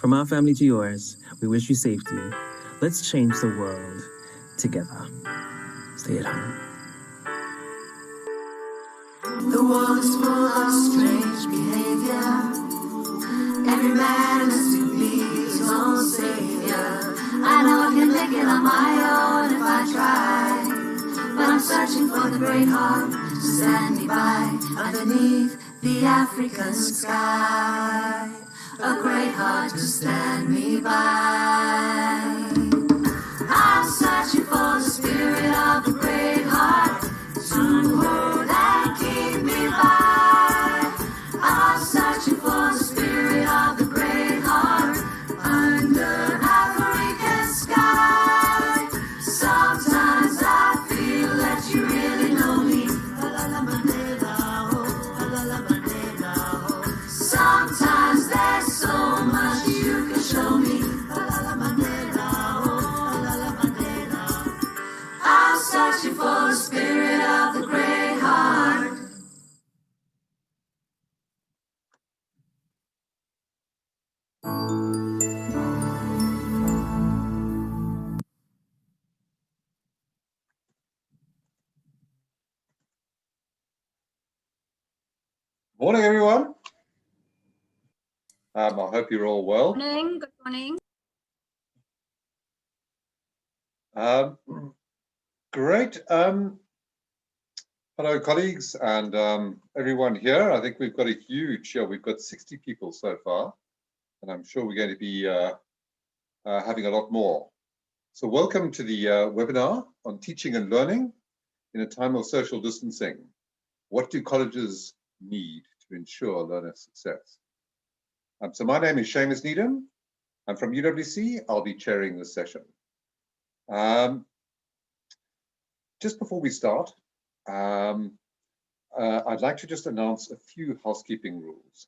From our family to yours, we wish you safety. Let's change the world together. Stay at home. The world is full of strange behavior. Every man has to be his own savior. I know I can make it on my own if I try, but I'm searching for the great heart to stand me by underneath the African sky. A great heart to stand me by. I'm searching for the spirit of the great heart to hold and keep me by. I'm searching for the spirit of the great heart under African sky. Sometimes I feel that you really know me. Mandela, Mandela, sometimes there's so much you can show me. I'm searching for the spirit of the great heart. Morning, everyone. I hope you're all well. Good morning. Great. Hello, colleagues, and everyone here. I think we've got a huge, we've got 60 people so far, and I'm sure we're going to be having a lot more. So welcome to the webinar on teaching and learning in a time of social distancing. What do colleges need to ensure learner success? So my name is Seamus Needham. I'm from UWC. I'll be chairing this session. Just before we start, I'd like to just announce a few housekeeping rules.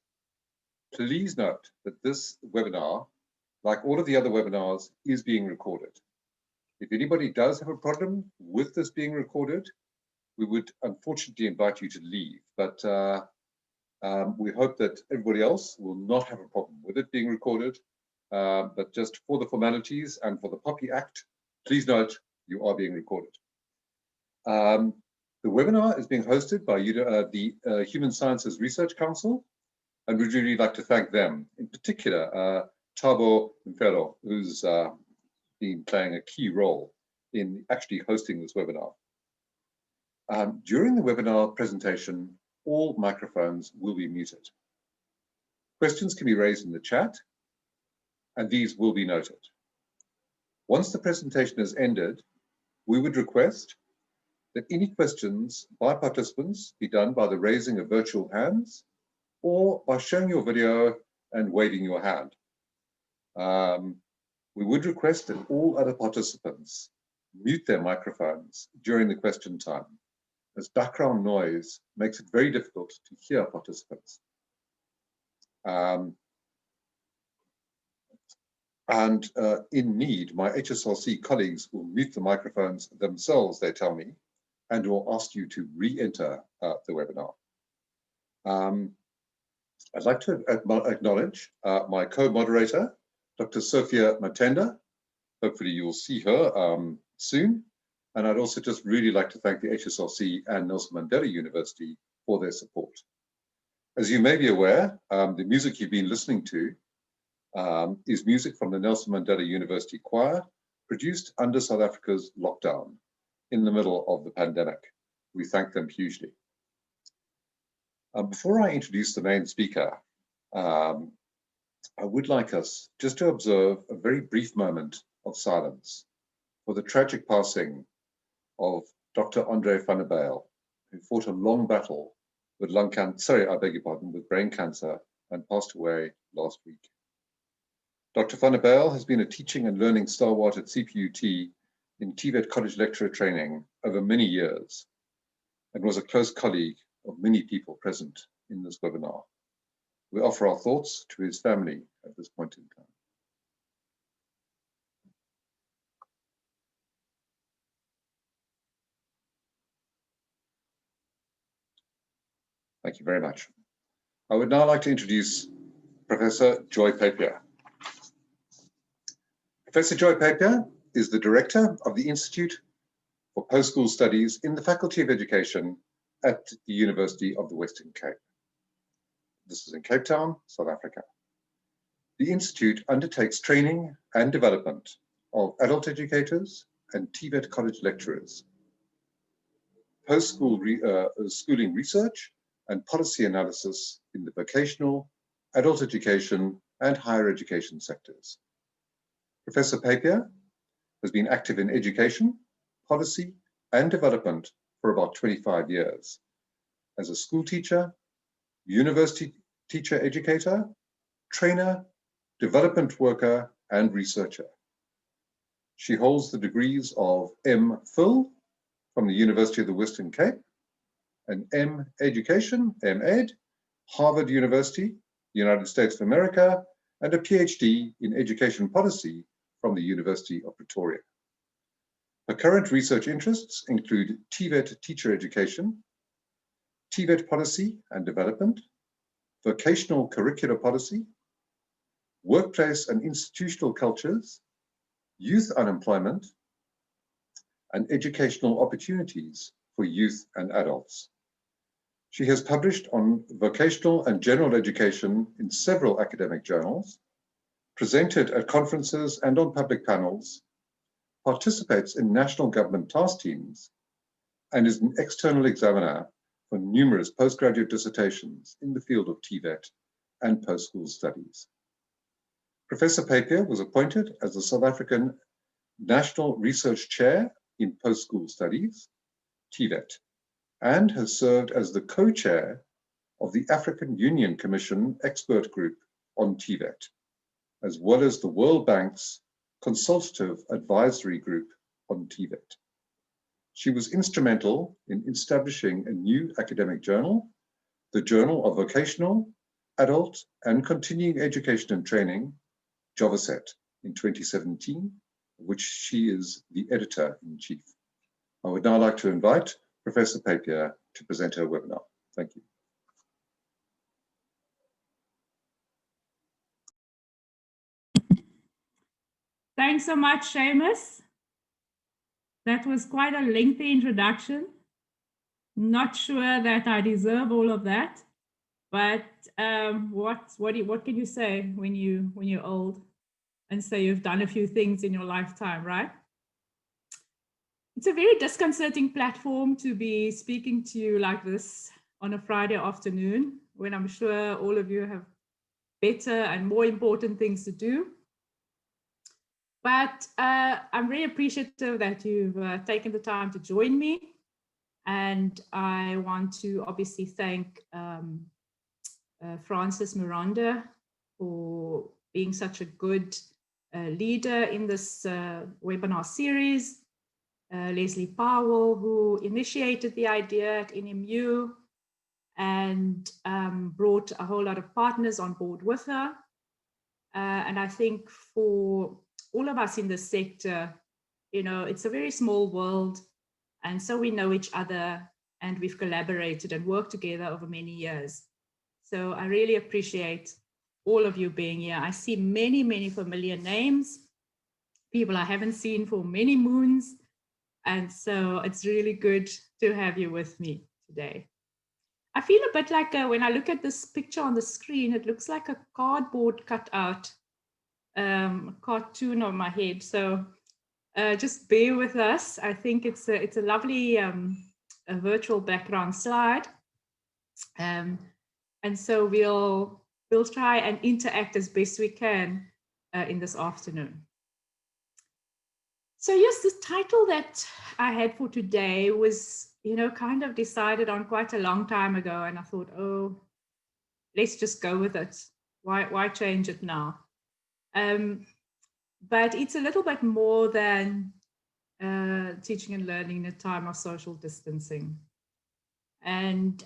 Please note that this webinar, like all of the other webinars, is being recorded. If anybody does have a problem with this being recorded, we would unfortunately invite you to leave, but we hope that everybody else will not have a problem with it being recorded. But just for the formalities and for the POPI Act, please note you are being recorded. The webinar is being hosted by the Human Sciences Research Council, and we'd really like to thank them, in particular Thabo Mfelo, who's been playing a key role in actually hosting this webinar. During the webinar presentation, all microphones will be muted. Questions can be raised in the chat, and these will be noted. Once the presentation has ended, we would request that any questions by participants be done by the raising of virtual hands or by showing your video and waving your hand. We would request that all other participants mute their microphones during the question time, as background noise makes it very difficult to hear participants. In need, my HSLC colleagues will mute the microphones themselves, they tell me, and will ask you to re-enter the webinar. I'd like to acknowledge my co-moderator, Dr. Sophia Matenda. Hopefully you'll see her soon. And I'd also just really like to thank the HSLC and Nelson Mandela University for their support. As you may be aware, the music you've been listening to is music from the Nelson Mandela University Choir, produced under South Africa's lockdown in the middle of the pandemic. We thank them hugely. Before I introduce the main speaker, I would like us just to observe a very brief moment of silence for the tragic passing of Dr. Andre van der Bijl, who fought a long battle with with brain cancer and passed away last week. Dr. van der Bijl has been a teaching and learning stalwart at CPUT in TVET college lecturer training over many years and was a close colleague of many people present in this webinar. We offer our thoughts to his family at this point in time. Thank you very much. I would now like to introduce Professor Joy Papier. Professor Joy Papier is the Director of the Institute for Post-School Studies in the Faculty of Education at the University of the Western Cape. This is in Cape Town, South Africa. The Institute undertakes training and development of adult educators and TVET college lecturers, post-school schooling research and policy analysis in the vocational, adult education and higher education sectors. Professor Papier has been active in education, policy and development for about 25 years as a school teacher, university teacher educator, trainer, development worker and researcher. She holds the degrees of M.Phil from the University of the Western Cape, and M. Education, M.Ed, Harvard University, United States of America, and a PhD in education policy from the University of Pretoria. Her current research interests include TVET teacher education, TVET policy and development, vocational curricular policy, workplace and institutional cultures, youth unemployment, and educational opportunities for youth and adults. She has published on vocational and general education in several academic journals, presented at conferences and on public panels, participates in national government task teams, and is an external examiner for numerous postgraduate dissertations in the field of TVET and post-school studies. Professor Papier was appointed as the South African National Research Chair in Post-School Studies, TVET, and has served as the co-chair of the African Union Commission Expert Group on TVET, as well as the World Bank's Consultative Advisory Group on TVET. She was instrumental in establishing a new academic journal, the Journal of Vocational, Adult and Continuing Education and Training, JOVASET, in 2017, which she is the editor-in-chief. I would now like to invite Professor Papier to present her webinar. Thank you. Thanks so much, Seamus. That was quite a lengthy introduction. Not sure that I deserve all of that, but what can you say when you're old and say you've done a few things in your lifetime, right? It's a very disconcerting platform to be speaking to you like this on a Friday afternoon, when I'm sure all of you have better and more important things to do. But I'm very appreciative that you've taken the time to join me. And I want to obviously thank Francis Miranda for being such a good leader in this webinar series, Leslie Powell, who initiated the idea at NMU and brought a whole lot of partners on board with her. And I think for all of us in this sector, you know, it's a very small world. And so we know each other and we've collaborated and worked together over many years. So I really appreciate all of you being here. I see many, many familiar names, people I haven't seen for many moons. And so it's really good to have you with me today. I feel a bit like when I look at this picture on the screen, it looks like a cardboard cutout cartoon on my head. So just bear with us. I think it's a lovely a virtual background slide. And so we'll try and interact as best we can in this afternoon. So yes, the title that I had for today was, you know, kind of decided on quite a long time ago. And I thought, oh, let's just go with it. Why change it now? But it's a little bit more than teaching and learning in a time of social distancing. And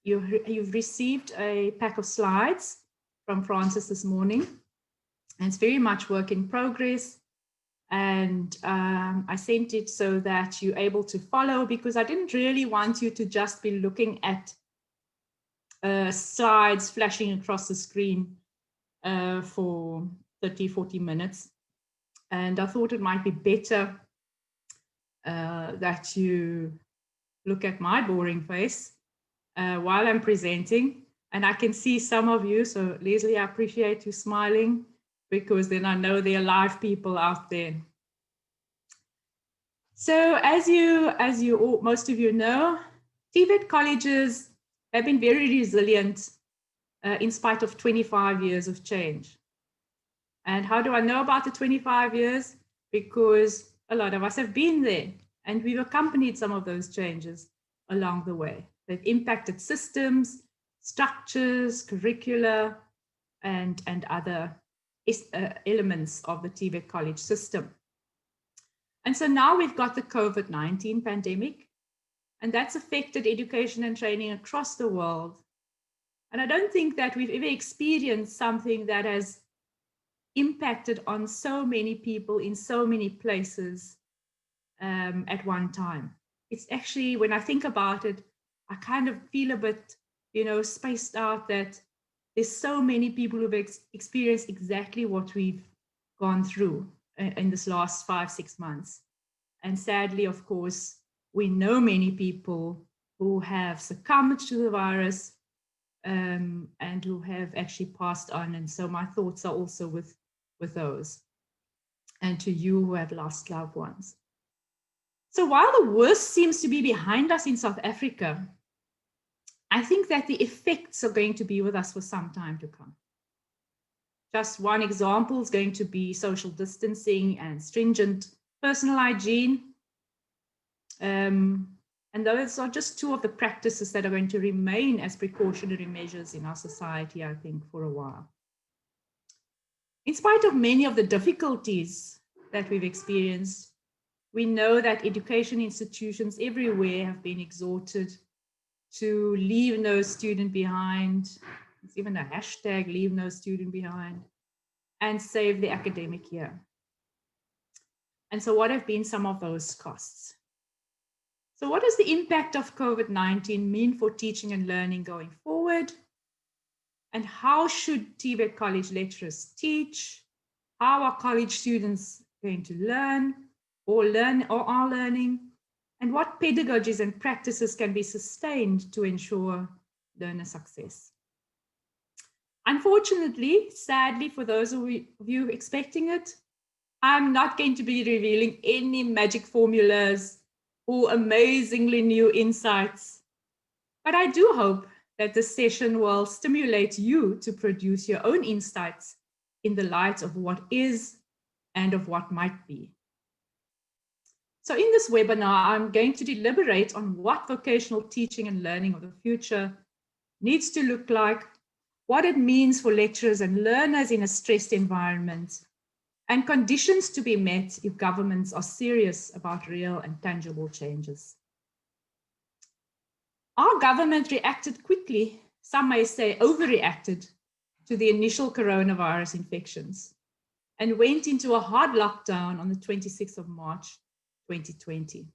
you've received a pack of slides from Francis this morning. And it's very much work in progress. And I sent it so that you're able to follow, because I didn't really want you to just be looking at slides flashing across the screen for 30, 40 minutes. And I thought it might be better that you look at my boring face while I'm presenting. And I can see some of you. So Leslie, I appreciate you smiling, because then I know there are live people out there. So as you all, most of you know, TVET colleges have been very resilient in spite of 25 years of change. And how do I know about the 25 years? Because a lot of us have been there and we've accompanied some of those changes along the way. They've impacted systems, structures, curricula, and other elements of the TVET college system. And so now we've got the COVID-19 pandemic, and that's affected education and training across the world. And I don't think that we've ever experienced something that has impacted on so many people in so many places at one time. It's actually, when I think about it, I kind of feel a bit, spaced out, that there's so many people who've experienced exactly what we've gone through in this last 5-6 months. And sadly, of course, we know many people who have succumbed to the virus and who have actually passed on. And so my thoughts are also with those, and to you who have lost loved ones. So while the worst seems to be behind us in South Africa, I think that the effects are going to be with us for some time to come. Just one example is going to be social distancing and stringent personal hygiene. And those are just two of the practices that are going to remain as precautionary measures in our society, I think, for a while. In spite of many of the difficulties that we've experienced, we know that education institutions everywhere have been exhorted to leave no student behind. It's even a hashtag, leave no student behind, and save the academic year. And so what have been some of those costs? So what does the impact of COVID-19 mean for teaching and learning going forward? And how should TVET college lecturers teach? How are college students going to learn or are learning? And what pedagogies and practices can be sustained to ensure learner success? Unfortunately, sadly, for those of you expecting it, I'm not going to be revealing any magic formulas or amazingly new insights. But I do hope that this session will stimulate you to produce your own insights in the light of what is and of what might be. So in this webinar, I'm going to deliberate on what vocational teaching and learning of the future needs to look like, what it means for lecturers and learners in a stressed environment, and conditions to be met if governments are serious about real and tangible changes. Our government reacted quickly, some may say overreacted, to the initial coronavirus infections and went into a hard lockdown on the 26th of March, 2020.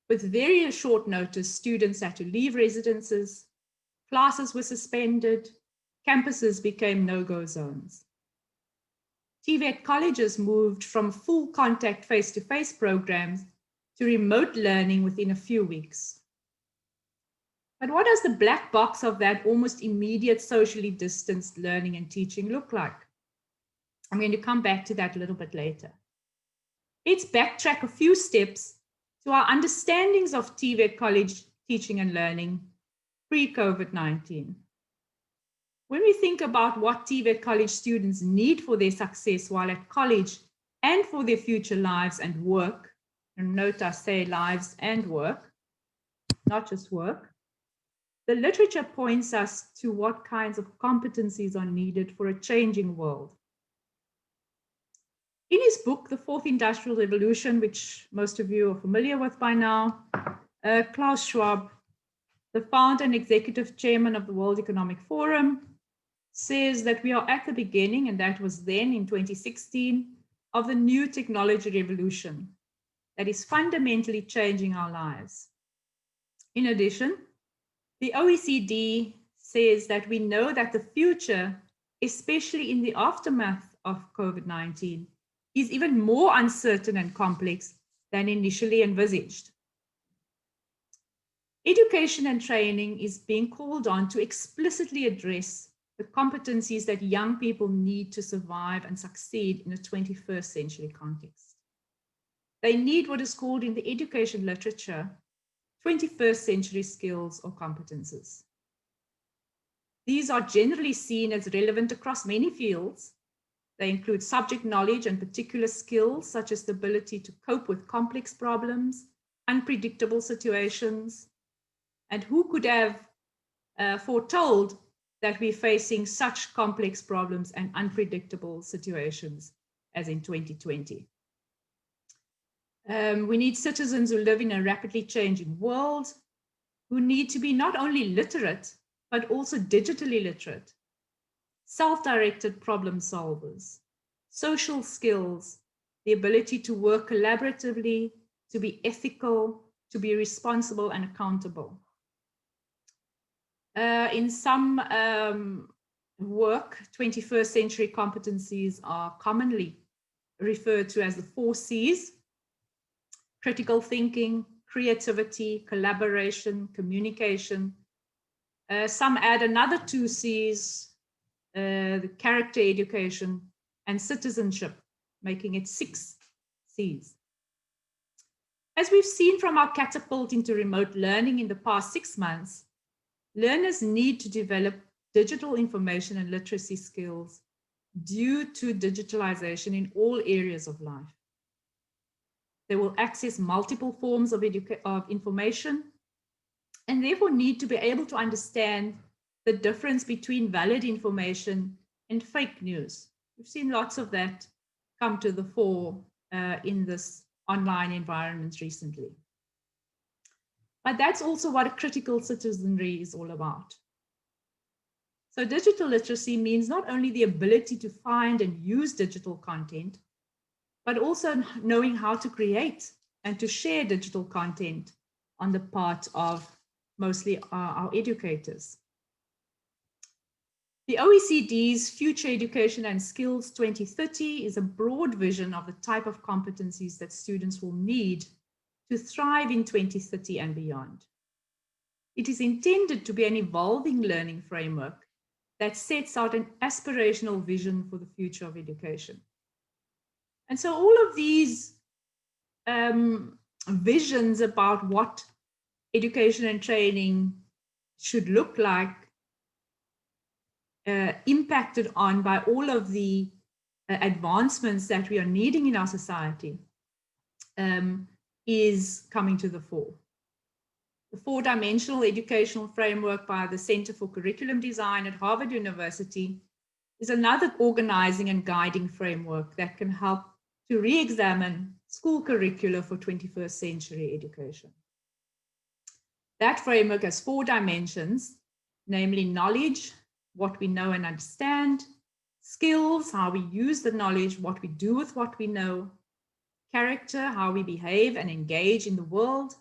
With very short notice, students had to leave residences, classes were suspended, campuses became no-go zones. TVET colleges moved from full contact face-to-face programs to remote learning within a few weeks. But what does the black box of that almost immediate socially distanced learning and teaching look like? I'm going to come back to that a little bit later. Let's backtrack a few steps to our understandings of TVET college teaching and learning pre-COVID-19. When we think about what TVET college students need for their success while at college and for their future lives and work, and note I say lives and work, not just work, the literature points us to what kinds of competencies are needed for a changing world. In his book, The Fourth Industrial Revolution, which most of you are familiar with by now, Klaus Schwab, the founder and executive chairman of the World Economic Forum, says that we are at the beginning, and that was then in 2016, of the new technology revolution that is fundamentally changing our lives. In addition, the OECD says that we know that the future, especially in the aftermath of COVID-19, is even more uncertain and complex than initially envisaged. Education and training is being called on to explicitly address the competencies that young people need to survive and succeed in a 21st century context. They need what is called in the education literature 21st century skills or competences. These are generally seen as relevant across many fields. They include subject knowledge and particular skills, such as the ability to cope with complex problems, unpredictable situations. And who could have foretold that we're facing such complex problems and unpredictable situations as in 2020? We need citizens who live in a rapidly changing world, who need to be not only literate, but also digitally literate, self-directed problem solvers, social skills, the ability to work collaboratively, to be ethical, to be responsible and accountable. In some work, 21st century competencies are commonly referred to as the 4 C's: critical thinking, creativity, collaboration, communication. Some add another 2 C's, the character education and citizenship, making it 6 C's. As we've seen from our catapult into remote learning in the past 6 months, learners need to develop digital information and literacy skills due to digitalization in all areas of life. They will access multiple forms of information and therefore need to be able to understand the difference between valid information and fake news. We've seen lots of that come to the fore in this online environment recently. But that's also what a critical citizenry is all about. So digital literacy means not only the ability to find and use digital content, but also knowing how to create and to share digital content on the part of mostly our educators. The OECD's Future Education and Skills 2030 is a broad vision of the type of competencies that students will need to thrive in 2030 and beyond. It is intended to be an evolving learning framework that sets out an aspirational vision for the future of education. And so all of these visions about what education and training should look like, impacted on by all of the advancements that we are needing in our society, is coming to the fore. The 4-dimensional educational framework by the Center for Curriculum Design at Harvard University is another organizing and guiding framework that can help to re-examine school curricula for 21st century education. That framework has 4 dimensions, namely knowledge, what we know and understand, skills, how we use the knowledge, what we do with what we know, character, how we behave and engage in the world,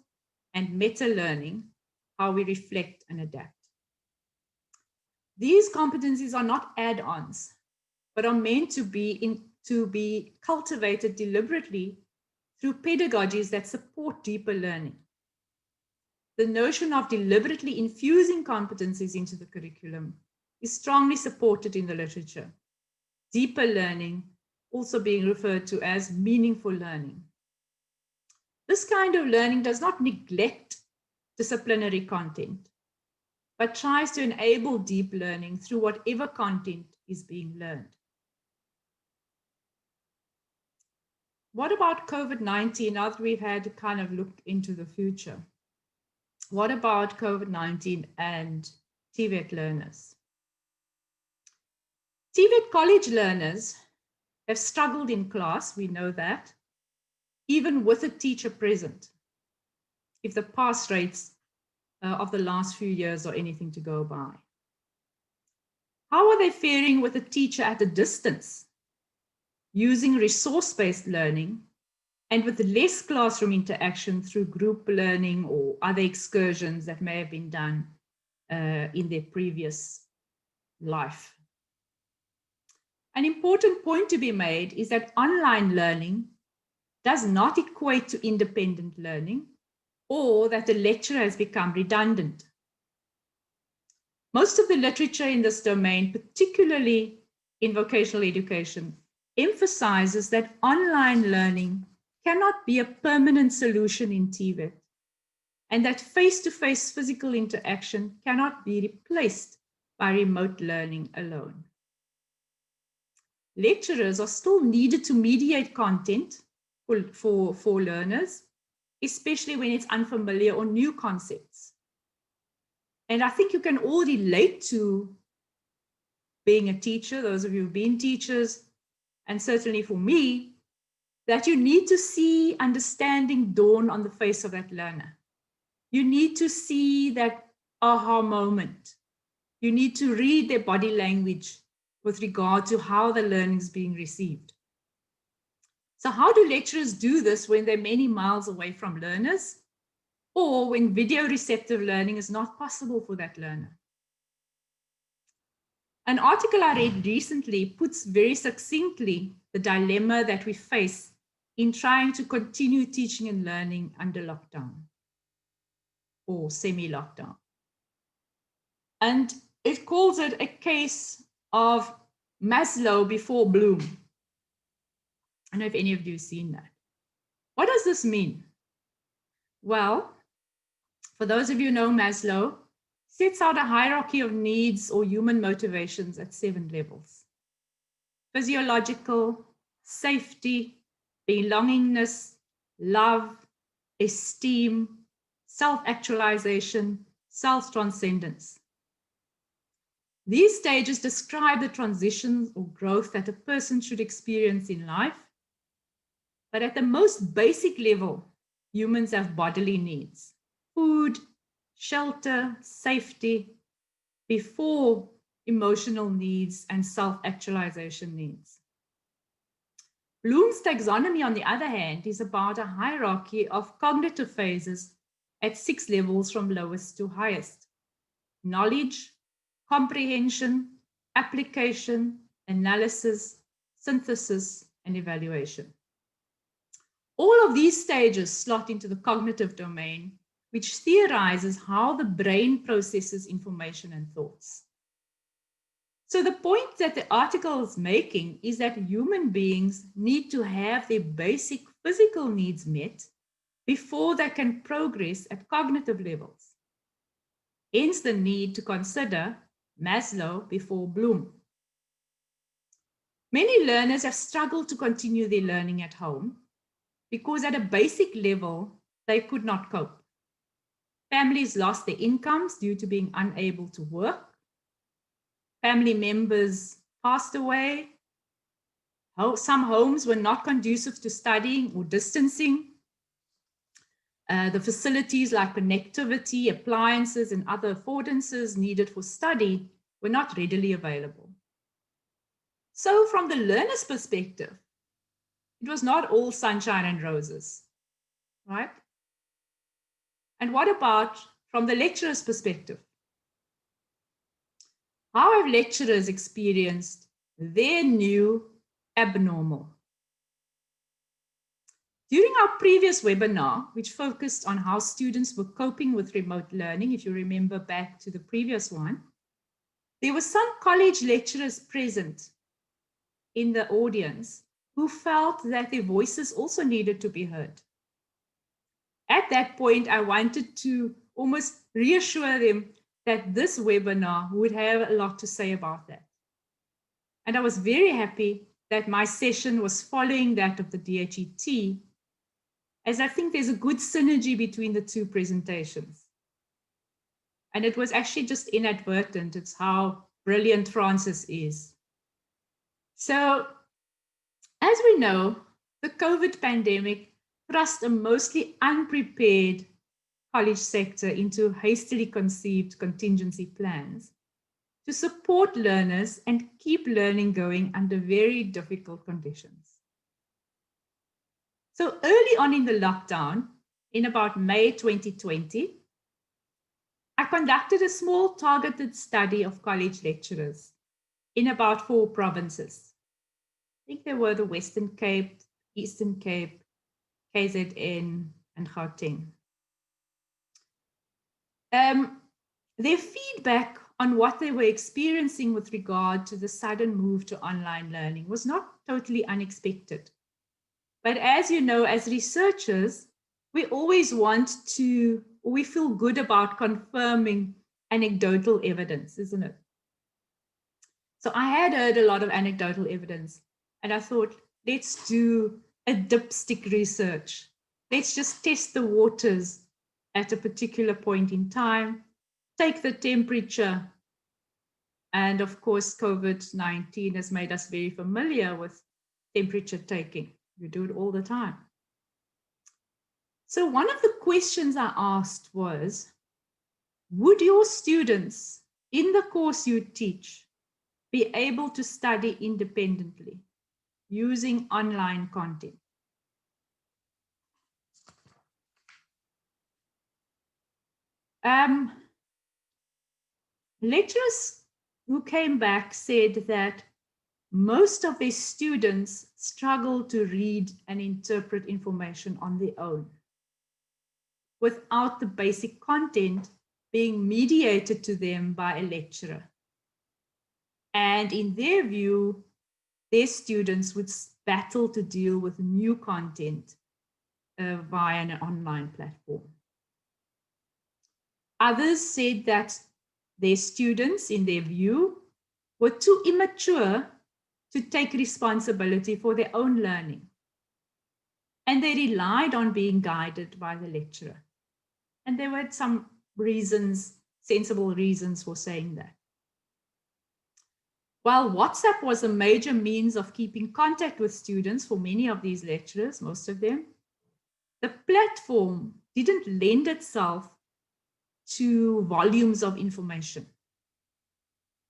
and meta-learning, how we reflect and adapt. These competencies are not add-ons, but are meant to be cultivated deliberately through pedagogies that support deeper learning. The notion of deliberately infusing competencies into the curriculum is strongly supported in the literature. Deeper learning also being referred to as meaningful learning. This kind of learning does not neglect disciplinary content, but tries to enable deep learning through whatever content is being learned. What about COVID-19, now that we've had to kind of look into the future? What about COVID-19 and TVET learners? TVET college learners have struggled in class, we know that, even with a teacher present, if the pass rates of the last few years are anything to go by. How are they faring with a teacher at a distance, using resource-based learning and with less classroom interaction through group learning or other excursions that may have been done in their previous life? An important point to be made is that online learning does not equate to independent learning or that the lecturer has become redundant. Most of the literature in this domain, particularly in vocational education, emphasizes that online learning cannot be a permanent solution in TVET, and that face-to-face physical interaction cannot be replaced by remote learning alone. Lecturers are still needed to mediate content for learners, especially when it's unfamiliar or new concepts. And I think you can all relate to being a teacher, those of you who've been teachers, and certainly for me, that you need to see understanding dawn on the face of that learner. You need to see that aha moment. You need to read their body language with regard to how the learning is being received. So how do lecturers do this when they're many miles away from learners, or when video receptive learning is not possible for that learner? An article I read recently puts very succinctly the dilemma that we face in trying to continue teaching and learning under lockdown or semi-lockdown. And it calls it a case of Maslow before Bloom. I don't know if any of you have seen that. What does this mean? Well, for those of you who know Maslow, sets out a hierarchy of needs or human motivations at 7 levels. Physiological, safety, belongingness, love, esteem, self-actualization, self-transcendence. These stages describe the transitions or growth that a person should experience in life. But at the most basic level, humans have bodily needs: food, shelter, safety, before emotional needs and self-actualization needs. Bloom's taxonomy, on the other hand, is about a hierarchy of cognitive phases at 6 levels from lowest to highest: knowledge, comprehension, application, analysis, synthesis, and evaluation. All of these stages slot into the cognitive domain, which theorizes how the brain processes information and thoughts. So the point that the article is making is that human beings need to have their basic physical needs met before they can progress at cognitive levels. Hence the need to consider Maslow before Bloom. Many learners have struggled to continue their learning at home because at a basic level, they could not cope. Families lost their incomes due to being unable to work. Family members passed away. Some homes were not conducive to studying or distancing. The facilities like connectivity, appliances, and other affordances needed for study were not readily available. So from the learner's perspective, it was not all sunshine and roses, right? And what about from the lecturer's perspective? How have lecturers experienced their new abnormal? During our previous webinar, which focused on how students were coping with remote learning, if you remember back to the previous one, there were some college lecturers present in the audience who felt that their voices also needed to be heard. At that point, I wanted to almost reassure them that this webinar would have a lot to say about that. And I was very happy that my session was following that of the DHET, as I think there's a good synergy between the two presentations. And it was actually just inadvertent. It's how brilliant Francis is. So, as we know, the COVID pandemic thrust a mostly unprepared college sector into hastily conceived contingency plans to support learners and keep learning going under very difficult conditions. So early on in the lockdown, in about May 2020, I conducted a small targeted study of college lecturers in about 4 provinces. think there were the Western Cape, Eastern Cape, KZN, and Gauteng. Their feedback on what they were experiencing with regard to the sudden move to online learning was not totally unexpected. But as you know, as researchers, we always want to, we feel good about confirming anecdotal evidence, isn't it? So I had heard a lot of anecdotal evidence, and I thought, let's do a dipstick research. Let's just test the waters at a particular point in time, take the temperature. And of course, COVID-19 has made us very familiar with temperature taking. You do it all the time. So one of the questions I asked was, would your students in the course you teach be able to study independently using online content? Lecturers who came back said that most of their students struggle to read and interpret information on their own, without the basic content being mediated to them by a lecturer. And in their view, their students would battle to deal with new content via an online platform. Others said that their students, in their view, were too immature to take responsibility for their own learning. And they relied on being guided by the lecturer. And there were some reasons, sensible reasons for saying that. While WhatsApp was a major means of keeping contact with students for many of these lecturers, most of them, the platform didn't lend itself to volumes of information.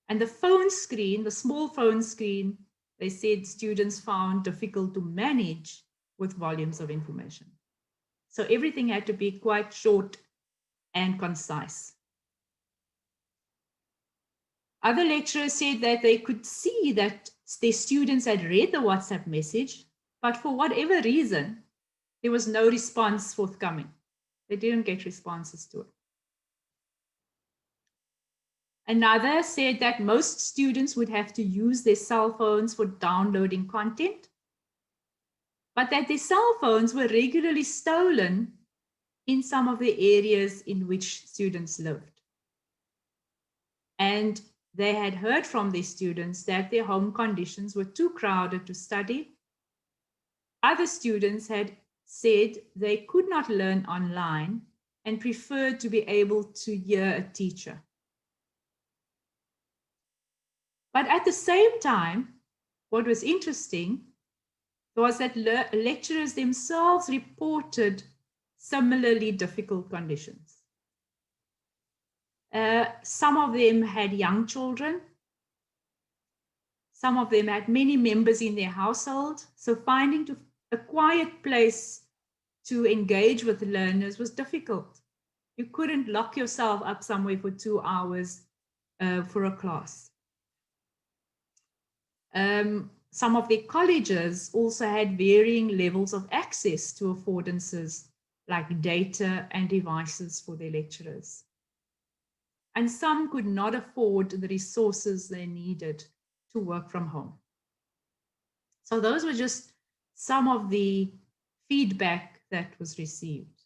And the phone screen, the small phone screen, they said students found difficult to manage with volumes of information. So everything had to be quite short and concise. Other lecturers said that they could see that their students had read the WhatsApp message, but for whatever reason, there was no response forthcoming. They didn't get responses to it. Another said that most students would have to use their cell phones for downloading content, but that their cell phones were regularly stolen in some of the areas in which students lived. And they had heard from their students that their home conditions were too crowded to study. Other students had said they could not learn online and preferred to be able to hear a teacher. But at the same time, what was interesting was that lecturers themselves reported similarly difficult conditions. Some of them had young children. Some of them had many members in their household. So finding a quiet place to engage with learners was difficult. You couldn't lock yourself up somewhere for 2 hours for a class. Some of their colleges also had varying levels of access to affordances like data and devices for their lecturers. And some could not afford the resources they needed to work from home. So those were just some of the feedback that was received.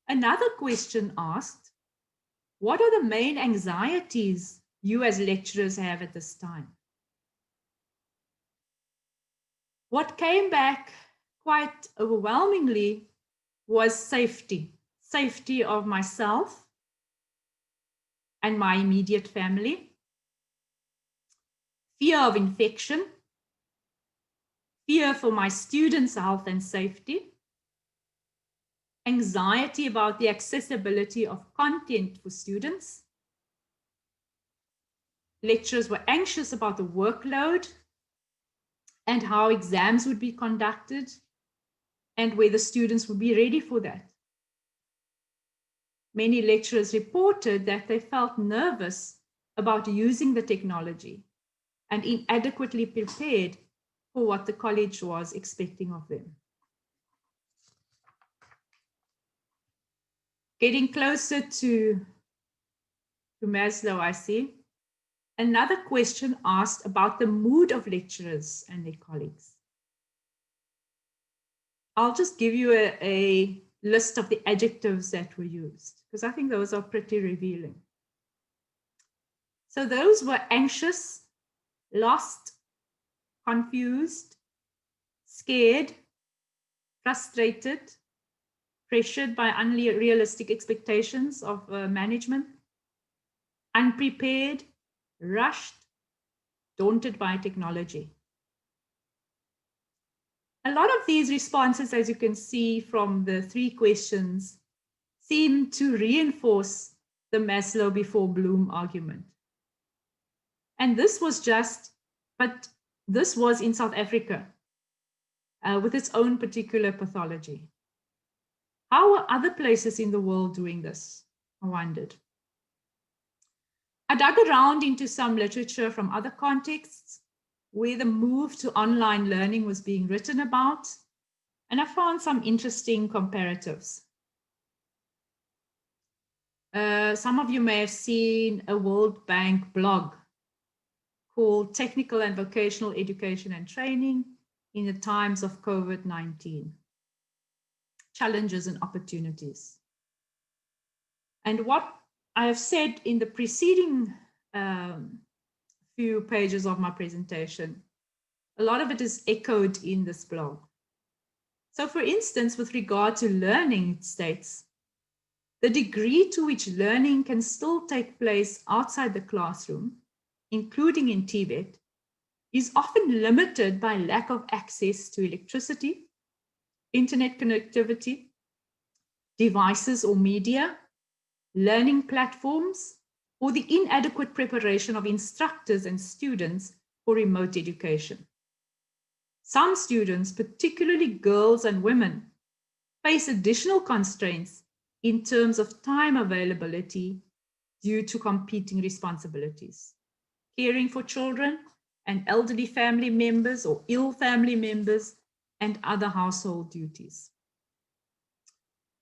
Another question asked, what are the main anxieties you as lecturers have at this time? What came back quite overwhelmingly was safety. Safety of myself and my immediate family. Fear of infection. Fear for my students' health and safety. Anxiety about the accessibility of content for students. Lecturers were anxious about the workload and how exams would be conducted and whether students would be ready for that. Many lecturers reported that they felt nervous about using the technology and inadequately prepared for what the college was expecting of them. Getting closer to Maslow, I see. Another question asked about the mood of lecturers and their colleagues. I'll just give you a list of the adjectives that were used, because I think those are pretty revealing. So those were anxious, lost, confused, scared, frustrated, pressured by unrealistic expectations of management, unprepared, rushed, daunted by technology. A lot of these responses, as you can see from the 3 questions, seem to reinforce the Maslow before Bloom argument. And this was in South Africa with its own particular pathology. How are other places in the world doing this? I wondered. I dug around into some literature from other contexts where the move to online learning was being written about, and I found some interesting comparatives. Some of you may have seen a World Bank blog called Technical and Vocational Education and Training in the Times of COVID-19, Challenges and Opportunities. And what I have said in the preceding few pages of my presentation, a lot of it is echoed in this blog. So for instance, with regard to learning, it states, the degree to which learning can still take place outside the classroom, including in TVET, is often limited by lack of access to electricity, internet connectivity, devices or media, learning platforms, or the inadequate preparation of instructors and students for remote education. Some students, particularly girls and women, face additional constraints in terms of time availability due to competing responsibilities, caring for children and elderly family members or ill family members, and other household duties.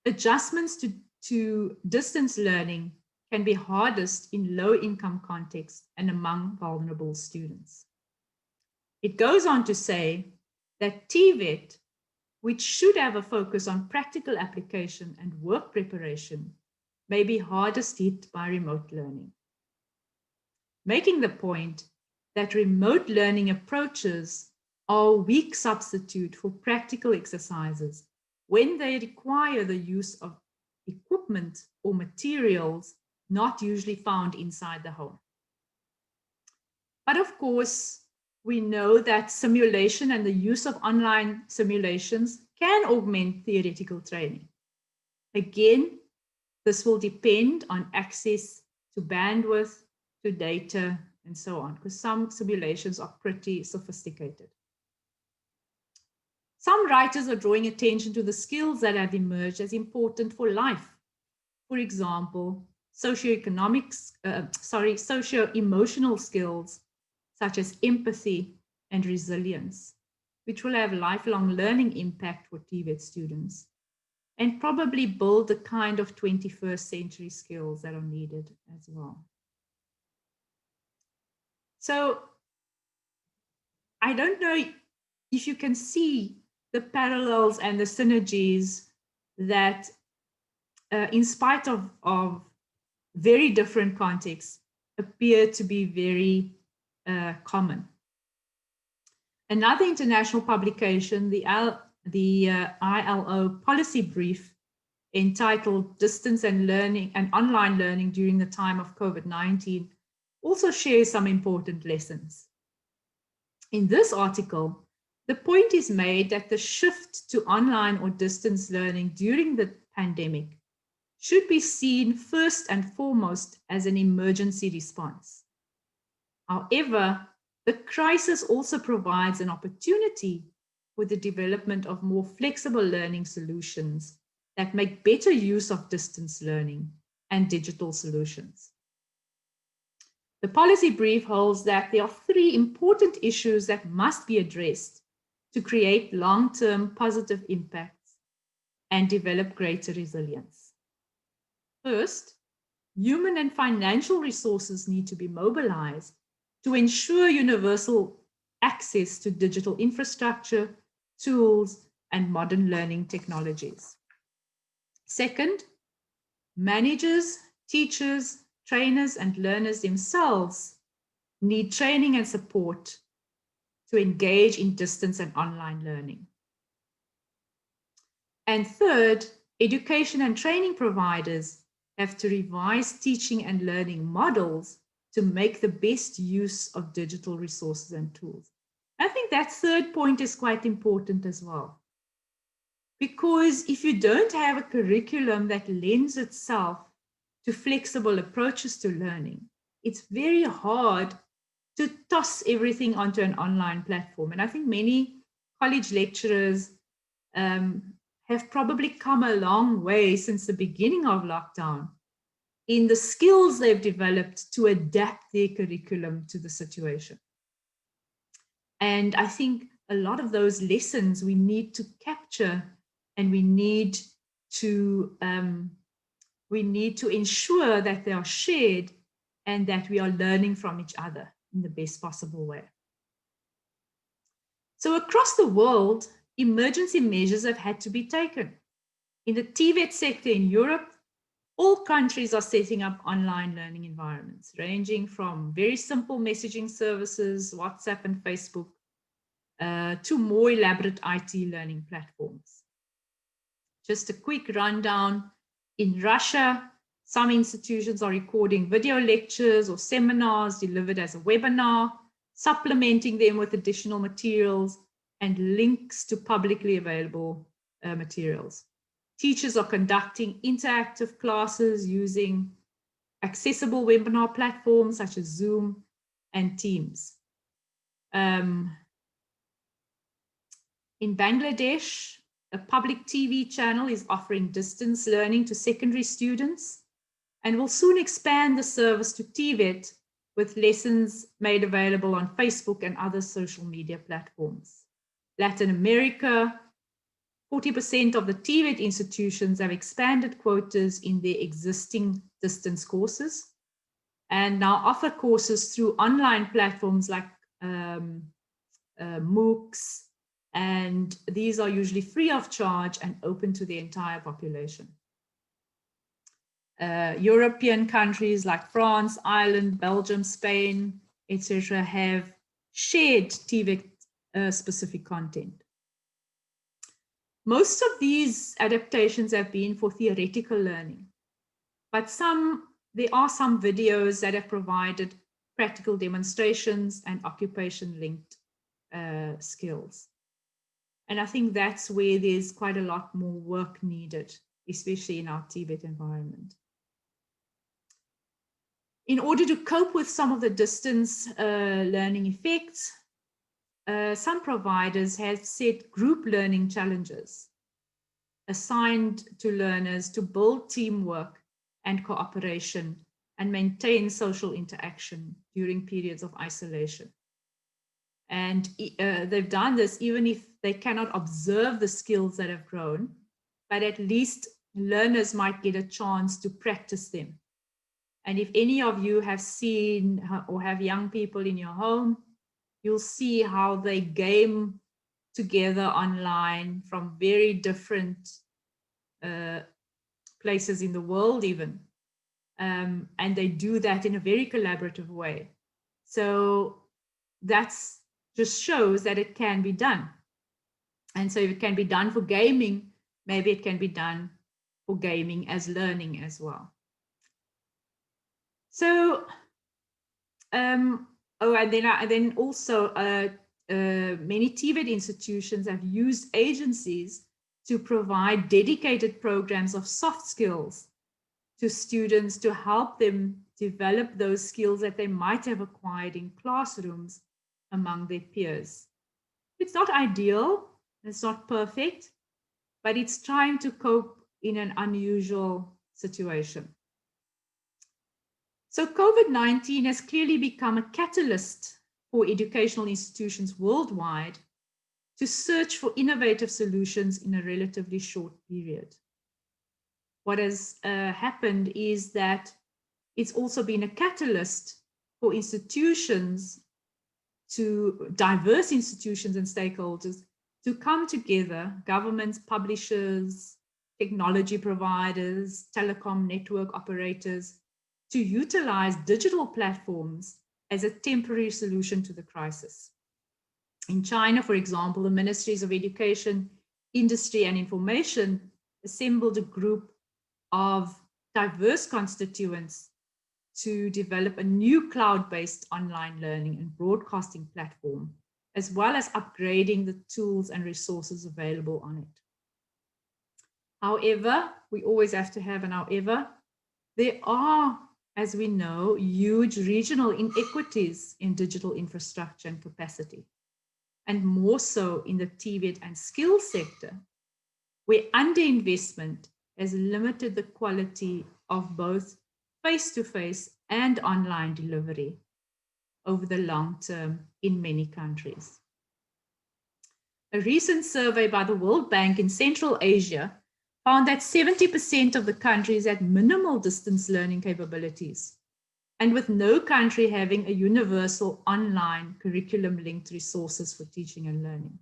Adjustments to distance learning can be hardest in low-income contexts and among vulnerable students. It goes on to say that TVET, which should have a focus on practical application and work preparation, may be hardest hit by remote learning, making the point that remote learning approaches are a weak substitute for practical exercises when they require the use of equipment or materials not usually found inside the home. But of course, we know that simulation and the use of online simulations can augment theoretical training. Again, this will depend on access to bandwidth, to data, and so on, because some simulations are pretty sophisticated. Some writers are drawing attention to the skills that have emerged as important for life. For example, socio-emotional skills such as empathy and resilience, which will have lifelong learning impact for TVET students and probably build the kind of 21st century skills that are needed as well. So I don't know if you can see the parallels and the synergies that in spite of very different contexts appear to be very common. Another international publication, the ILO policy brief entitled Distance and Learning and Online Learning During the Time of COVID-19, also shares some important lessons. In this article, the point is made that the shift to online or distance learning during the pandemic should be seen first and foremost as an emergency response. However, the crisis also provides an opportunity for the development of more flexible learning solutions that make better use of distance learning and digital solutions. The policy brief holds that there are 3 important issues that must be addressed to create long-term positive impacts and develop greater resilience. First, human and financial resources need to be mobilized to ensure universal access to digital infrastructure, tools, and modern learning technologies. Second, managers, teachers, trainers, and learners themselves need training and support to engage in distance and online learning. And third, education and training providers have to revise teaching and learning models to make the best use of digital resources and tools. I think that third point is quite important as well. Because if you don't have a curriculum that lends itself to flexible approaches to learning, it's very hard to toss everything onto an online platform. And I think many college lecturers have probably come a long way since the beginning of lockdown in the skills they've developed to adapt their curriculum to the situation. And I think a lot of those lessons we need to capture, and we need to ensure that they are shared and that we are learning from each other in the best possible way. So across the world, emergency measures have had to be taken. In the TVET sector in Europe, all countries are setting up online learning environments, ranging from very simple messaging services, WhatsApp and Facebook, to more elaborate IT learning platforms. Just a quick rundown. In Russia, some institutions are recording video lectures or seminars delivered as a webinar, supplementing them with additional materials and links to publicly available materials. Teachers are conducting interactive classes using accessible webinar platforms such as Zoom and Teams. In Bangladesh, a public TV channel is offering distance learning to secondary students and will soon expand the service to TVET with lessons made available on Facebook and other social media platforms. Latin America, 40% of the TVET institutions have expanded quotas in their existing distance courses and now offer courses through online platforms like MOOCs, and these are usually free of charge and open to the entire population. European countries like France, Ireland, Belgium, Spain, etc. have shared TVET specific content. Most of these adaptations have been for theoretical learning, but there are some videos that have provided practical demonstrations and occupation-linked skills. And I think that's where there's quite a lot more work needed, especially in our TVET environment. In order to cope with some of the distance learning effects, some providers have set group learning challenges assigned to learners to build teamwork and cooperation and maintain social interaction during periods of isolation. And they've done this even if they cannot observe the skills that have grown, but at least learners might get a chance to practice them. And if any of you have seen or have young people in your home, you'll see how they game together online from very different places in the world even. And they do that in a very collaborative way. So that's just shows that it can be done. And so if it can be done for gaming, maybe it can be done for gaming as learning as well. So, and then also many TVET institutions have used agencies to provide dedicated programs of soft skills to students to help them develop those skills that they might have acquired in classrooms among their peers. It's not ideal, it's not perfect, but it's trying to cope in an unusual situation. So COVID-19 has clearly become a catalyst for educational institutions worldwide to search for innovative solutions in a relatively short period. What has happened is that it's also been a catalyst for institutions, to diverse institutions and stakeholders, to come together, governments, publishers, technology providers, telecom network operators, to utilize digital platforms as a temporary solution to the crisis. In China, for example, the Ministries of Education, Industry and Information assembled a group of diverse constituents to develop a new cloud-based online learning and broadcasting platform, as well as upgrading the tools and resources available on it. However, we always have to have an however. There are, as we know, huge regional inequities in digital infrastructure and capacity, and more so in the TVET and skills sector, where underinvestment has limited the quality of both face-to-face and online delivery over the long term in many countries. A recent survey by the World Bank in Central Asia found that 70% of the countries had minimal distance learning capabilities, and with no country having a universal online curriculum-linked resources for teaching and learning.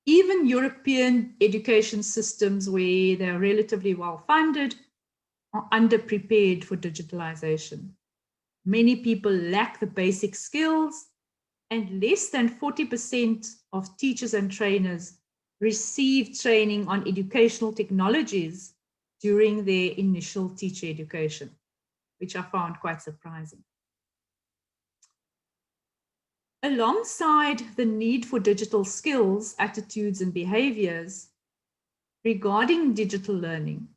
Even European education systems, where they're relatively well-funded, are underprepared for digitalization. Many people lack the basic skills, and less than 40% of teachers and trainers receive training on educational technologies during their initial teacher education, which I found quite surprising. Alongside the need for digital skills, attitudes, and behaviors regarding digital learning,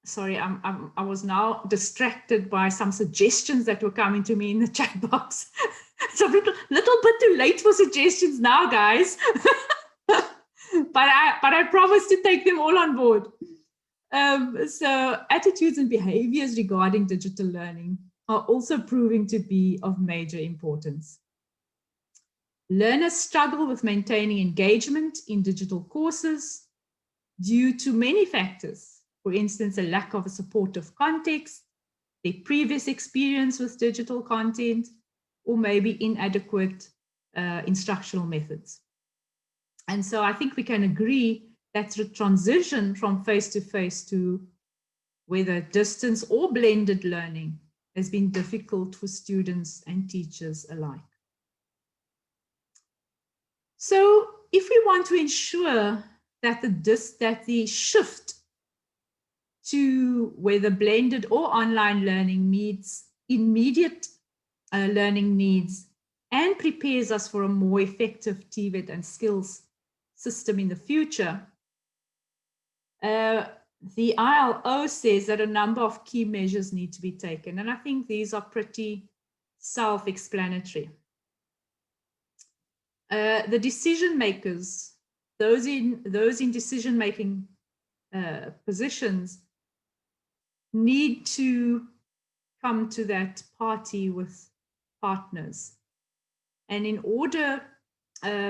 sorry, I was now distracted by some suggestions that were coming to me in the chat box. It's a little bit too late for suggestions now, guys. but I promise to take them all on board. So attitudes and behaviors regarding digital learning are also proving to be of major importance. Learners struggle with maintaining engagement in digital courses due to many factors. For instance, a lack of a supportive context, their previous experience with digital content, or maybe inadequate instructional methods. And so I think we can agree that the transition from face-to-face to whether distance or blended learning has been difficult for students and teachers alike. So if we want to ensure that the shift to whether blended or online learning meets immediate learning needs and prepares us for a more effective TVET and skills system in the future, the ILO says that a number of key measures need to be taken, and I think these are pretty self-explanatory. The decision makers, those in decision-making positions, need to come to that party with partners. And in order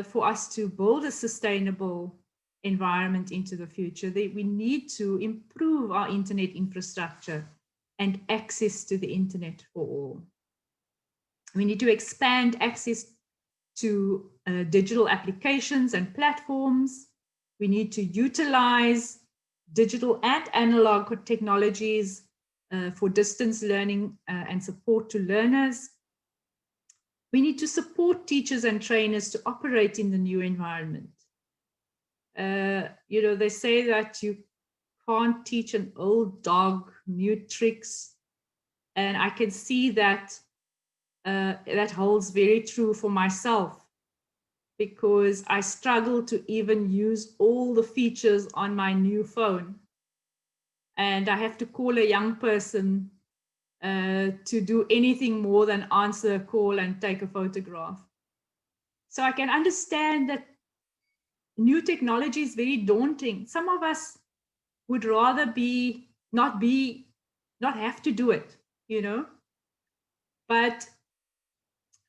for us to build a sustainable environment into the future, we need to improve our internet infrastructure and access to the internet for all. We need to expand access to digital applications and platforms. We need to utilize digital and analog technologies for distance learning and support to learners. We need to support teachers and trainers to operate in the new environment. You know, they say that you can't teach an old dog new tricks, and I can see that that holds very true for myself, because I struggle to even use all the features on my new phone, and I have to call a young person to do anything more than answer a call and take a photograph. So I can understand that new technology is very daunting. Some of us would rather not have to do it, you know. But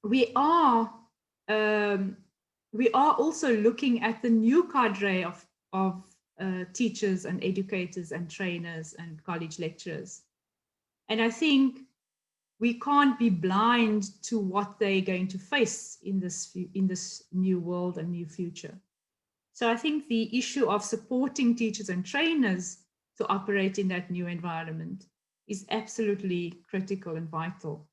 we are we are also looking at the new cadre of teachers and educators and trainers and college lecturers. And I think we can't be blind to what they're going to face in this new world and new future. So I think the issue of supporting teachers and trainers to operate in that new environment is absolutely critical and vital.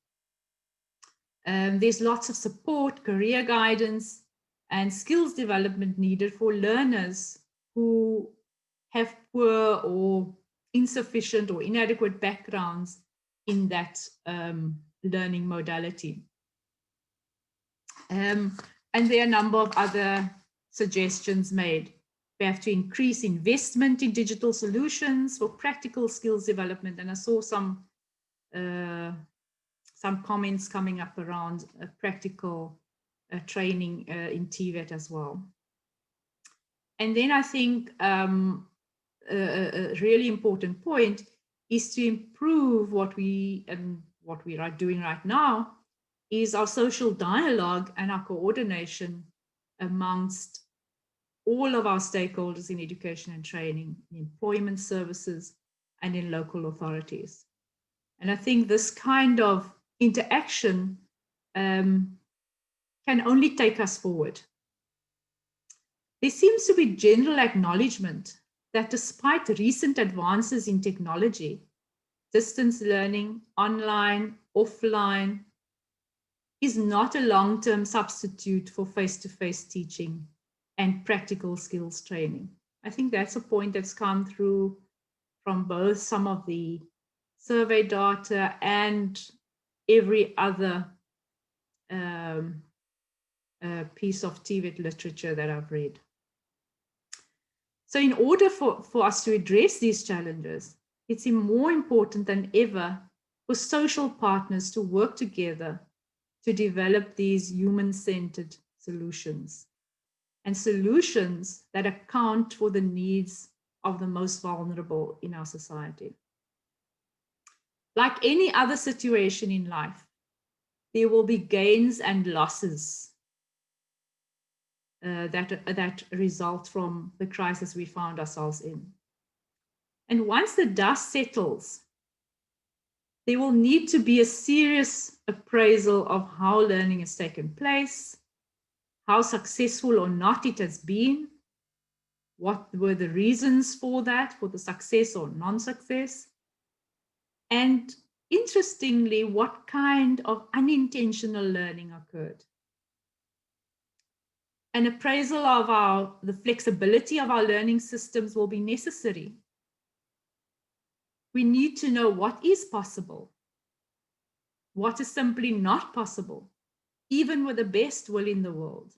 There's lots of support, career guidance, and skills development needed for learners who have poor or insufficient or inadequate backgrounds in that learning modality. And there are a number of other suggestions made. We have to increase investment in digital solutions for practical skills development. And I saw some comments coming up around practical training in TVET as well. And then I think a really important point is to improve what we are doing right now is our social dialogue and our coordination amongst all of our stakeholders in education and training, in employment services, and in local authorities. And I think this kind of interaction can only take us forward. There seems to be general acknowledgement that despite recent advances in technology, distance learning, online, offline, is not a long-term substitute for face-to-face teaching and practical skills training. I think that's a point that's come through from both some of the survey data and every other piece of TVET literature that I've read. So in order for us to address these challenges, it's more important than ever for social partners to work together to develop these human-centered solutions and solutions that account for the needs of the most vulnerable in our society. Like any other situation in life, there will be gains and losses that result from the crisis we found ourselves in. And once the dust settles, there will need to be a serious appraisal of how learning has taken place, how successful or not it has been, what were the reasons for that, for the success or non-success, and interestingly, what kind of unintentional learning occurred. An appraisal of the flexibility of our learning systems will be necessary. We need to know what is possible, what is simply not possible, even with the best will in the world.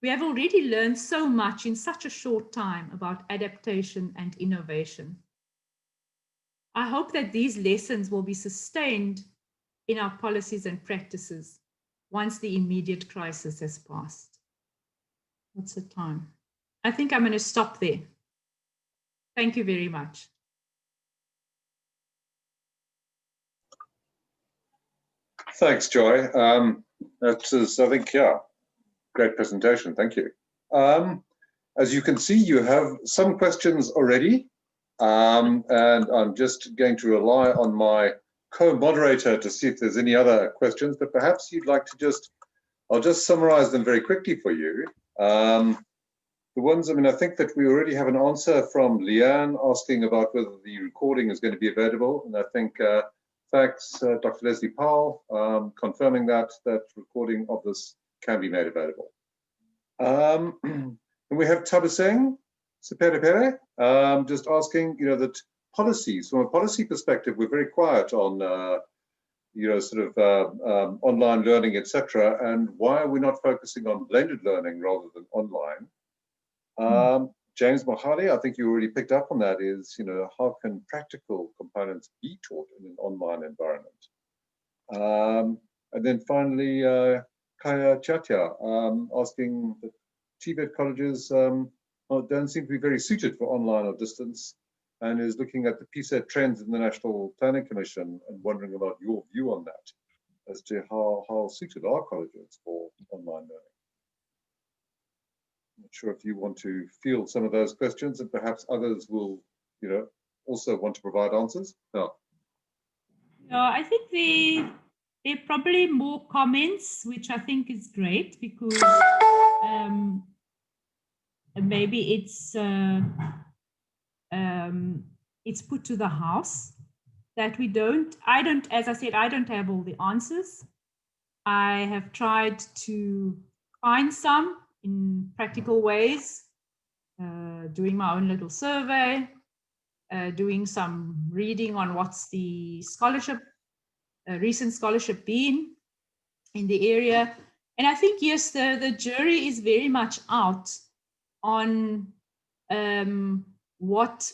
We have already learned so much in such a short time about adaptation and innovation. I hope that these lessons will be sustained in our policies and practices once the immediate crisis has passed. What's the time? I think I'm going to stop there. Thank you very much. Thanks, Joy. That is, I think, yeah, great presentation. Thank you. As you can see, you have some questions already, and I'm just going to rely on my co-moderator to see if there's any other questions, but perhaps you'd like to I'll just summarize them very quickly for you. The ones, I mean, I think that we already have an answer from Leanne asking about whether the recording is going to be available. And I think, thanks, Dr. Leslie Powell, confirming that recording of this can be made available. And we have Tabaseng Seperepere, just asking, that policies, from a policy perspective, we're very quiet on, online learning, etc. And why are we not focusing on blended learning rather than online? James Mohali, I think you already picked up on that, is, how can practical components be taught in an online environment? And then finally, Kaya Chatya, asking that TVET colleges don't seem to be very suited for online or distance, and is looking at the PSET trends in the National Planning Commission and wondering about your view on that. as to how suited our college is for online learning. I'm not sure if you want to field some of those questions, and perhaps others will, also want to provide answers. No. I think there are probably more comments, which I think is great because maybe it's put to the house that as I said, I don't have all the answers. I have tried to find some in practical ways, doing my own little survey, doing some reading on what's the recent scholarship been in the area. And I think, yes, the jury is very much out on what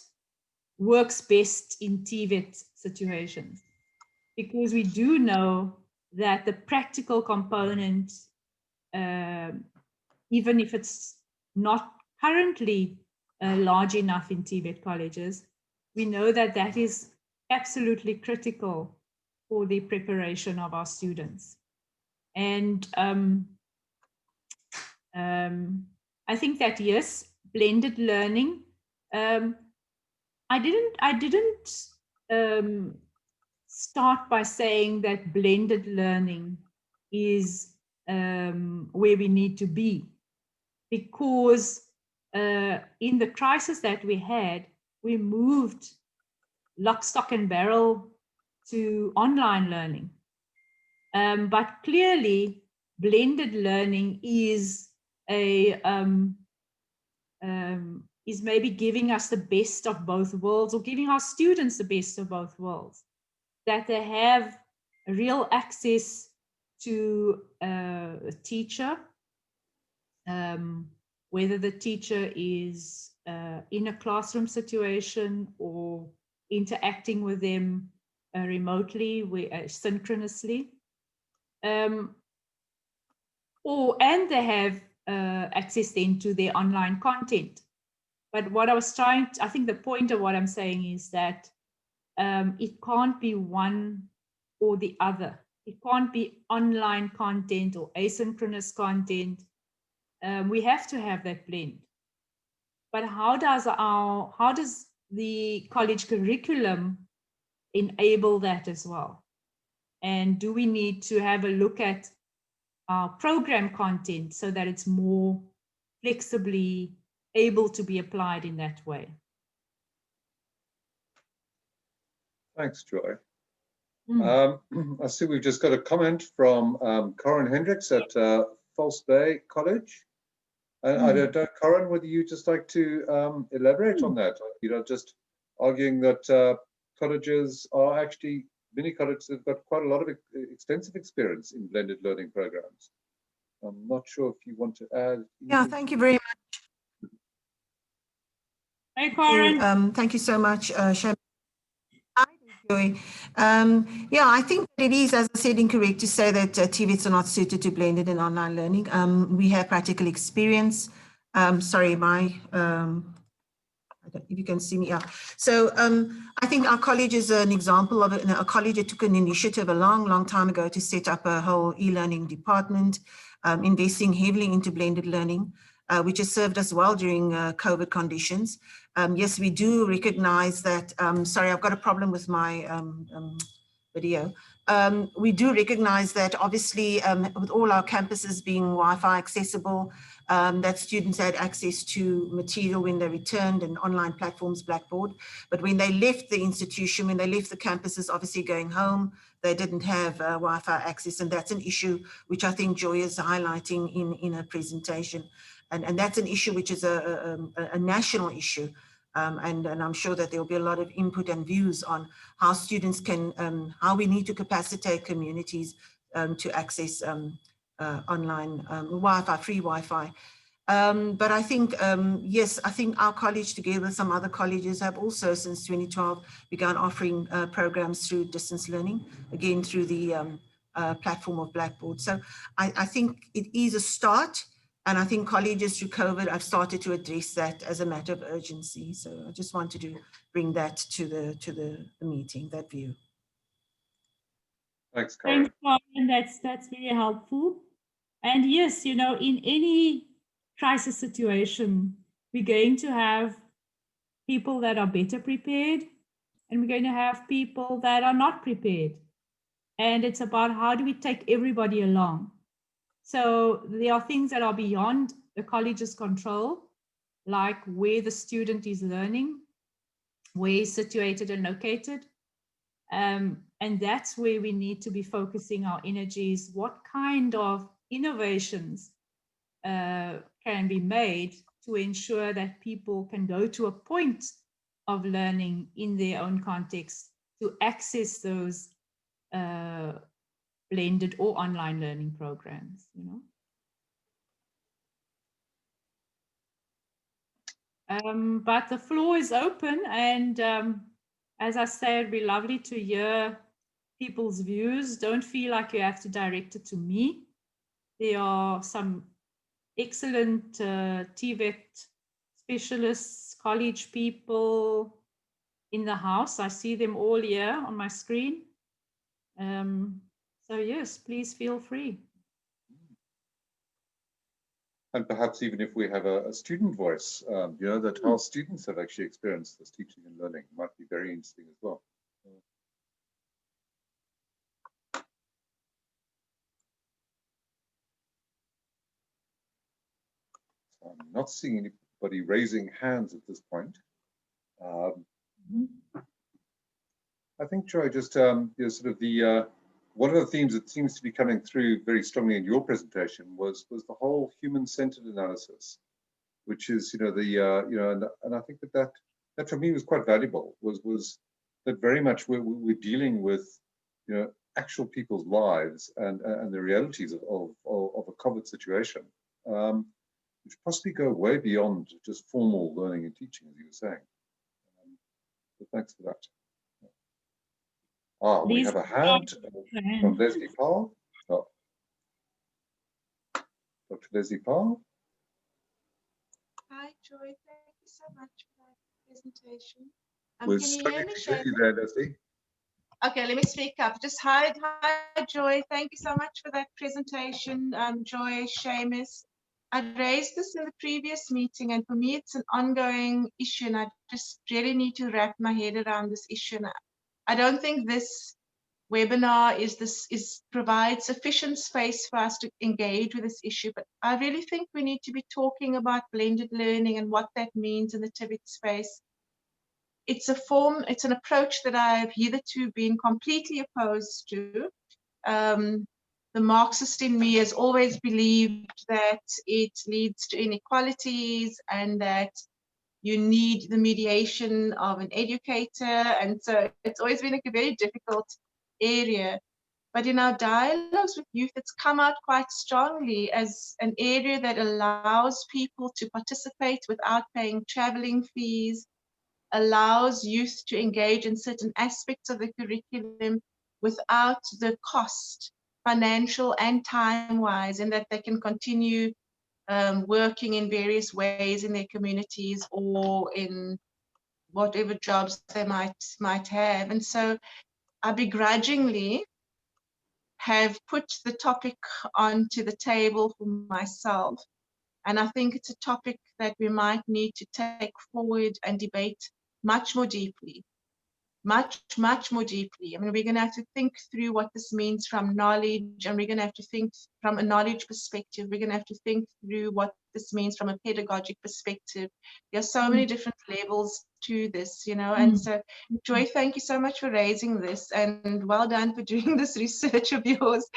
works best in TVET situations, because we do know that the practical component, even if it's not currently large enough in TVET colleges, we know that that is absolutely critical for the preparation of our students. And I think that, yes, blended learning, I didn't start by saying that blended learning is where we need to be, because in the crisis that we had, we moved lock, stock and barrel to online learning. But clearly, blended learning is is maybe giving us the best of both worlds, or giving our students the best of both worlds, that they have real access to a teacher, whether the teacher is in a classroom situation or interacting with them remotely, synchronously, and they have access then to their online content. But what I think the point of what I'm saying is that it can't be one or the other. It can't be online content or asynchronous content. We have to have that blend. But how does the college curriculum enable that as well? And do we need to have a look at our program content so that it's more flexibly able to be applied in that way? Thanks, Joy. I see we've just got a comment from Corin Hendricks at False Bay College. I don't know, Corin, whether you just like to elaborate on that. Just arguing that colleges are actually, many colleges have got quite a lot of extensive experience in blended learning programs. I'm not sure if you want to add. Yeah, thank you very much. Hey, Corin. Thank you so much, Sham. Joy. Yeah, I think that it is, as I said, incorrect to say that TVETs are not suited to blended and online learning. We have practical experience. Sorry, if you can see me. Yeah. So I think our college is an example of a college that took an initiative a long time ago to set up a whole e-learning department, investing heavily into blended learning, which has served us well during COVID conditions. Yes, we do recognize that, sorry, I've got a problem with my video. We do recognize that obviously with all our campuses being Wi-Fi accessible, that students had access to material when they returned and online platforms, Blackboard. But when they left the institution, when they left the campuses, obviously going home, they didn't have Wi-Fi access. And that's an issue which I think Joy is highlighting in her presentation. And that's an issue which is a national issue. And I'm sure that there will be a lot of input and views on how students can, how we need to capacitate communities to access online Wi-Fi, free Wi-Fi. But I think, yes, I think our college together with some other colleges have also since 2012 begun offering programs through distance learning, again, through the platform of Blackboard. So I think it is a start. And I think colleges through COVID have started to address that as a matter of urgency. So I just wanted to bring that to the meeting, that view. Thanks, Karen. Thanks, Karen. That's very helpful. And yes, in any crisis situation, we're going to have people that are better prepared, and we're going to have people that are not prepared. And it's about how do we take everybody along. So there are things that are beyond the college's control, like where the student is learning, where he's situated and located. And that's where we need to be focusing our energies. What kind of innovations can be made to ensure that people can go to a point of learning in their own context to access those blended or online learning programs, But the floor is open, and as I said, it'd be lovely to hear people's views. Don't feel like you have to direct it to me. There are some excellent TVET specialists, college people in the house. I see them all here on my screen. So yes, please feel free. And perhaps even if we have a student voice, that how students have actually experienced this teaching and learning might be very interesting as well. So I'm not seeing anybody raising hands at this point. I think, Joy, just sort of the one of the themes that seems to be coming through very strongly in your presentation was the whole human-centered analysis, which is and I think that for me was quite valuable. Was that very much we're dealing with actual people's lives and the realities of a COVID situation, which possibly go way beyond just formal learning and teaching, as you were saying. So thanks for that. We have a hand from Leslie Powell. Oh. Dr. Leslie Powell. Hi, Joy. Thank you so much for that presentation. We're can you struggling hear me, to hear you there, Leslie. Okay, let me speak up. Just hi, Joy. Thank you so much for that presentation, Joy, Seamus. I raised this in the previous meeting, and for me, it's an ongoing issue, and I just really need to wrap my head around this issue. And I don't think this webinar provides sufficient space for us to engage with this issue, but I really think we need to be talking about blended learning and what that means in the TVET space. It's an approach that I've hitherto been completely opposed to. The Marxist in me has always believed that it leads to inequalities and that you need the mediation of an educator. And so it's always been a very difficult area. But in our dialogues with youth, it's come out quite strongly as an area that allows people to participate without paying traveling fees, allows youth to engage in certain aspects of the curriculum without the cost, financial and time-wise, and that they can continue working in various ways in their communities or in whatever jobs they might have. And so I begrudgingly have put the topic onto the table for myself. And I think it's a topic that we might need to take forward and debate much more deeply, much more deeply. I mean, we're going to have to think through what this means from knowledge, and we're going to have to think from a knowledge perspective. We're going to have to think through what this means from a pedagogic perspective. There are so many different levels to this, and so Joy, thank you so much for raising this, and well done for doing this research of yours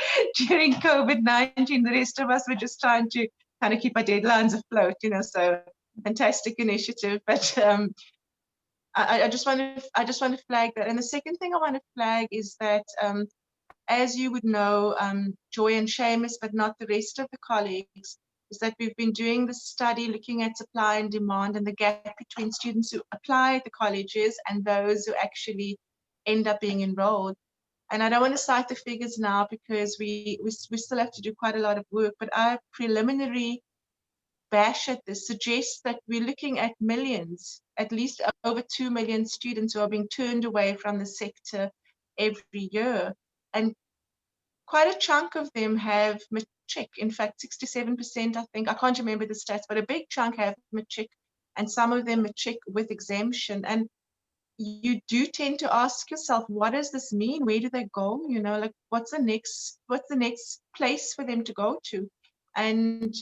during COVID-19. The rest of us were just trying to kind of keep our deadlines afloat, so fantastic initiative. But I just want to flag that. And the second thing I want to flag is that, as you would know, Joy and Seamus, but not the rest of the colleagues, is that we've been doing this study looking at supply and demand and the gap between students who apply at the colleges and those who actually end up being enrolled. And I don't want to cite the figures now because we still have to do quite a lot of work, but our preliminary bash at this suggests that we're looking at millions, at least over 2 million students who are being turned away from the sector every year. And quite a chunk of them have matric. In fact, 67%, I think, I can't remember the stats, but a big chunk have matric, and some of them matric with exemption. And you do tend to ask yourself, what does this mean? Where do they go? You know, like what's the next place for them to go to? And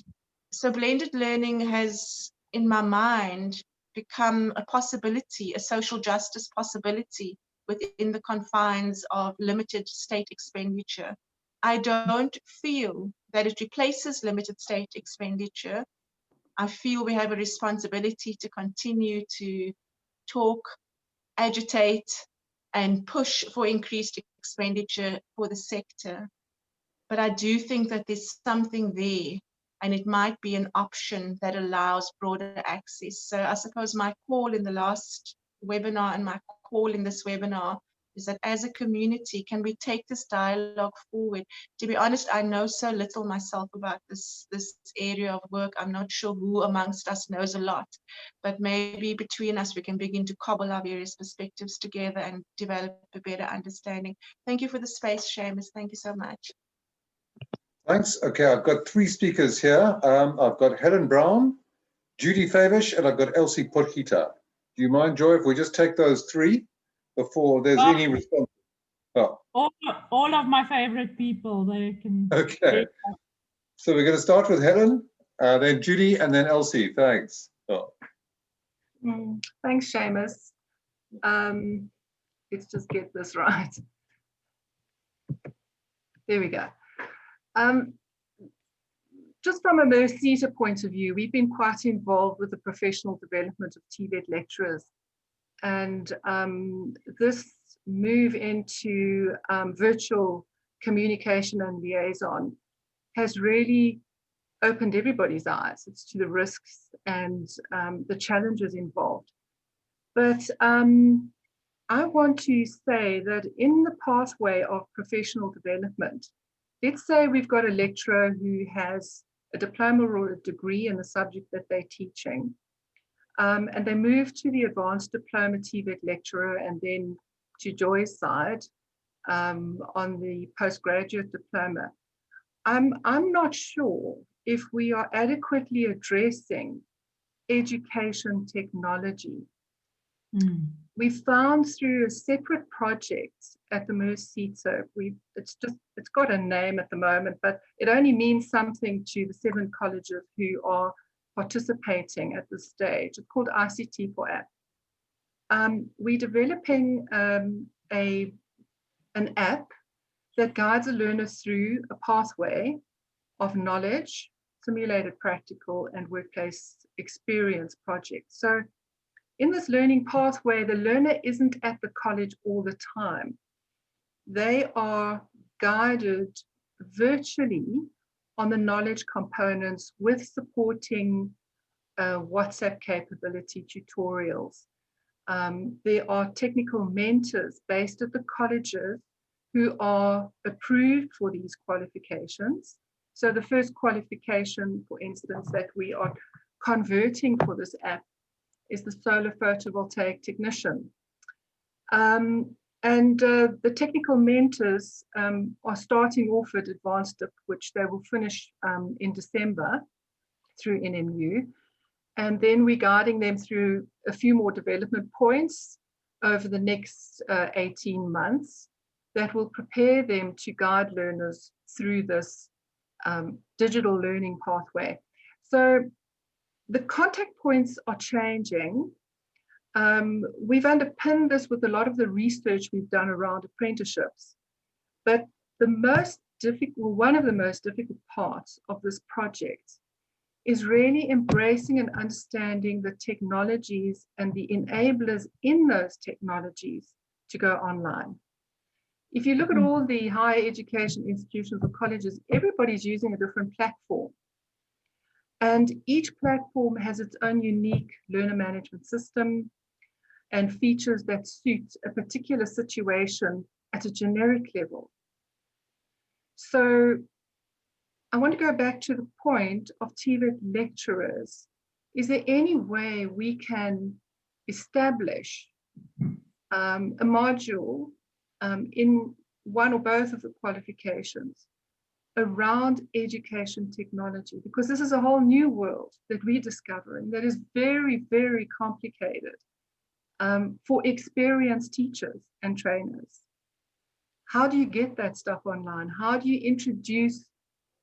so blended learning has, in my mind, become a possibility, a social justice possibility within the confines of limited state expenditure. I don't feel that it replaces limited state expenditure. I feel we have a responsibility to continue to talk, agitate, and push for increased expenditure for the sector. But I do think that there's something there, and it might be an option that allows broader access. So I suppose my call in the last webinar and my call in this webinar is that as a community, can we take this dialogue forward? To be honest, I know so little myself about this area of work. I'm not sure who amongst us knows a lot, but maybe between us, we can begin to cobble our various perspectives together and develop a better understanding. Thank you for the space, Seamus. Thank you so much. Thanks. Okay, I've got 3 speakers here. I've got Helen Brown, Judy Favish, and I've got Elsie Potgieter. Do you mind, Joy, if we just take those 3 before there's any response? Oh. All of my favorite people. They can. Okay. So we're going to start with Helen, then Judy, and then Elsie. Thanks. Oh. Thanks, Seamus. Let's just get this right. There we go. Just from a Mercita point of view, we've been quite involved with the professional development of TVET lecturers. And this move into virtual communication and liaison has really opened everybody's eyes. It's to the risks and the challenges involved. But I want to say that in the pathway of professional development, let's say we've got a lecturer who has a diploma or a degree in the subject that they're teaching, and they move to the advanced diploma TVET lecturer and then to Joy's side on the postgraduate diploma. I'm not sure if we are adequately addressing education technology. We found through a separate project at the Mercita, it's got a name at the moment, but it only means something to the 7 colleges who are participating at this stage. It's called ICT for App. We're developing an app that guides a learner through a pathway of knowledge, simulated practical, and workplace experience projects. So in this learning pathway, the learner isn't at the college all the time. They are guided virtually on the knowledge components with supporting WhatsApp capability tutorials. There are technical mentors based at the colleges who are approved for these qualifications. So the first qualification, for instance, that we are converting for this app is the solar photovoltaic technician. The technical mentors are starting off at advanced dip, which they will finish in December through NMU. And then we're guiding them through a few more development points over the next 18 months that will prepare them to guide learners through this digital learning pathway. So the contact points are changing. We've underpinned this with a lot of the research we've done around apprenticeships. But one of the most difficult parts of this project is really embracing and understanding the technologies and the enablers in those technologies to go online. If you look at all the higher education institutions or colleges, everybody's using a different platform. And each platform has its own unique learner management system and features that suit a particular situation at a generic level. So I want to go back to the point of TVET lecturers. Is there any way we can establish a module in one or both of the qualifications around education technology, because this is a whole new world that we're discovering that is very, very complicated for experienced teachers and trainers. How do you get that stuff online? How do you introduce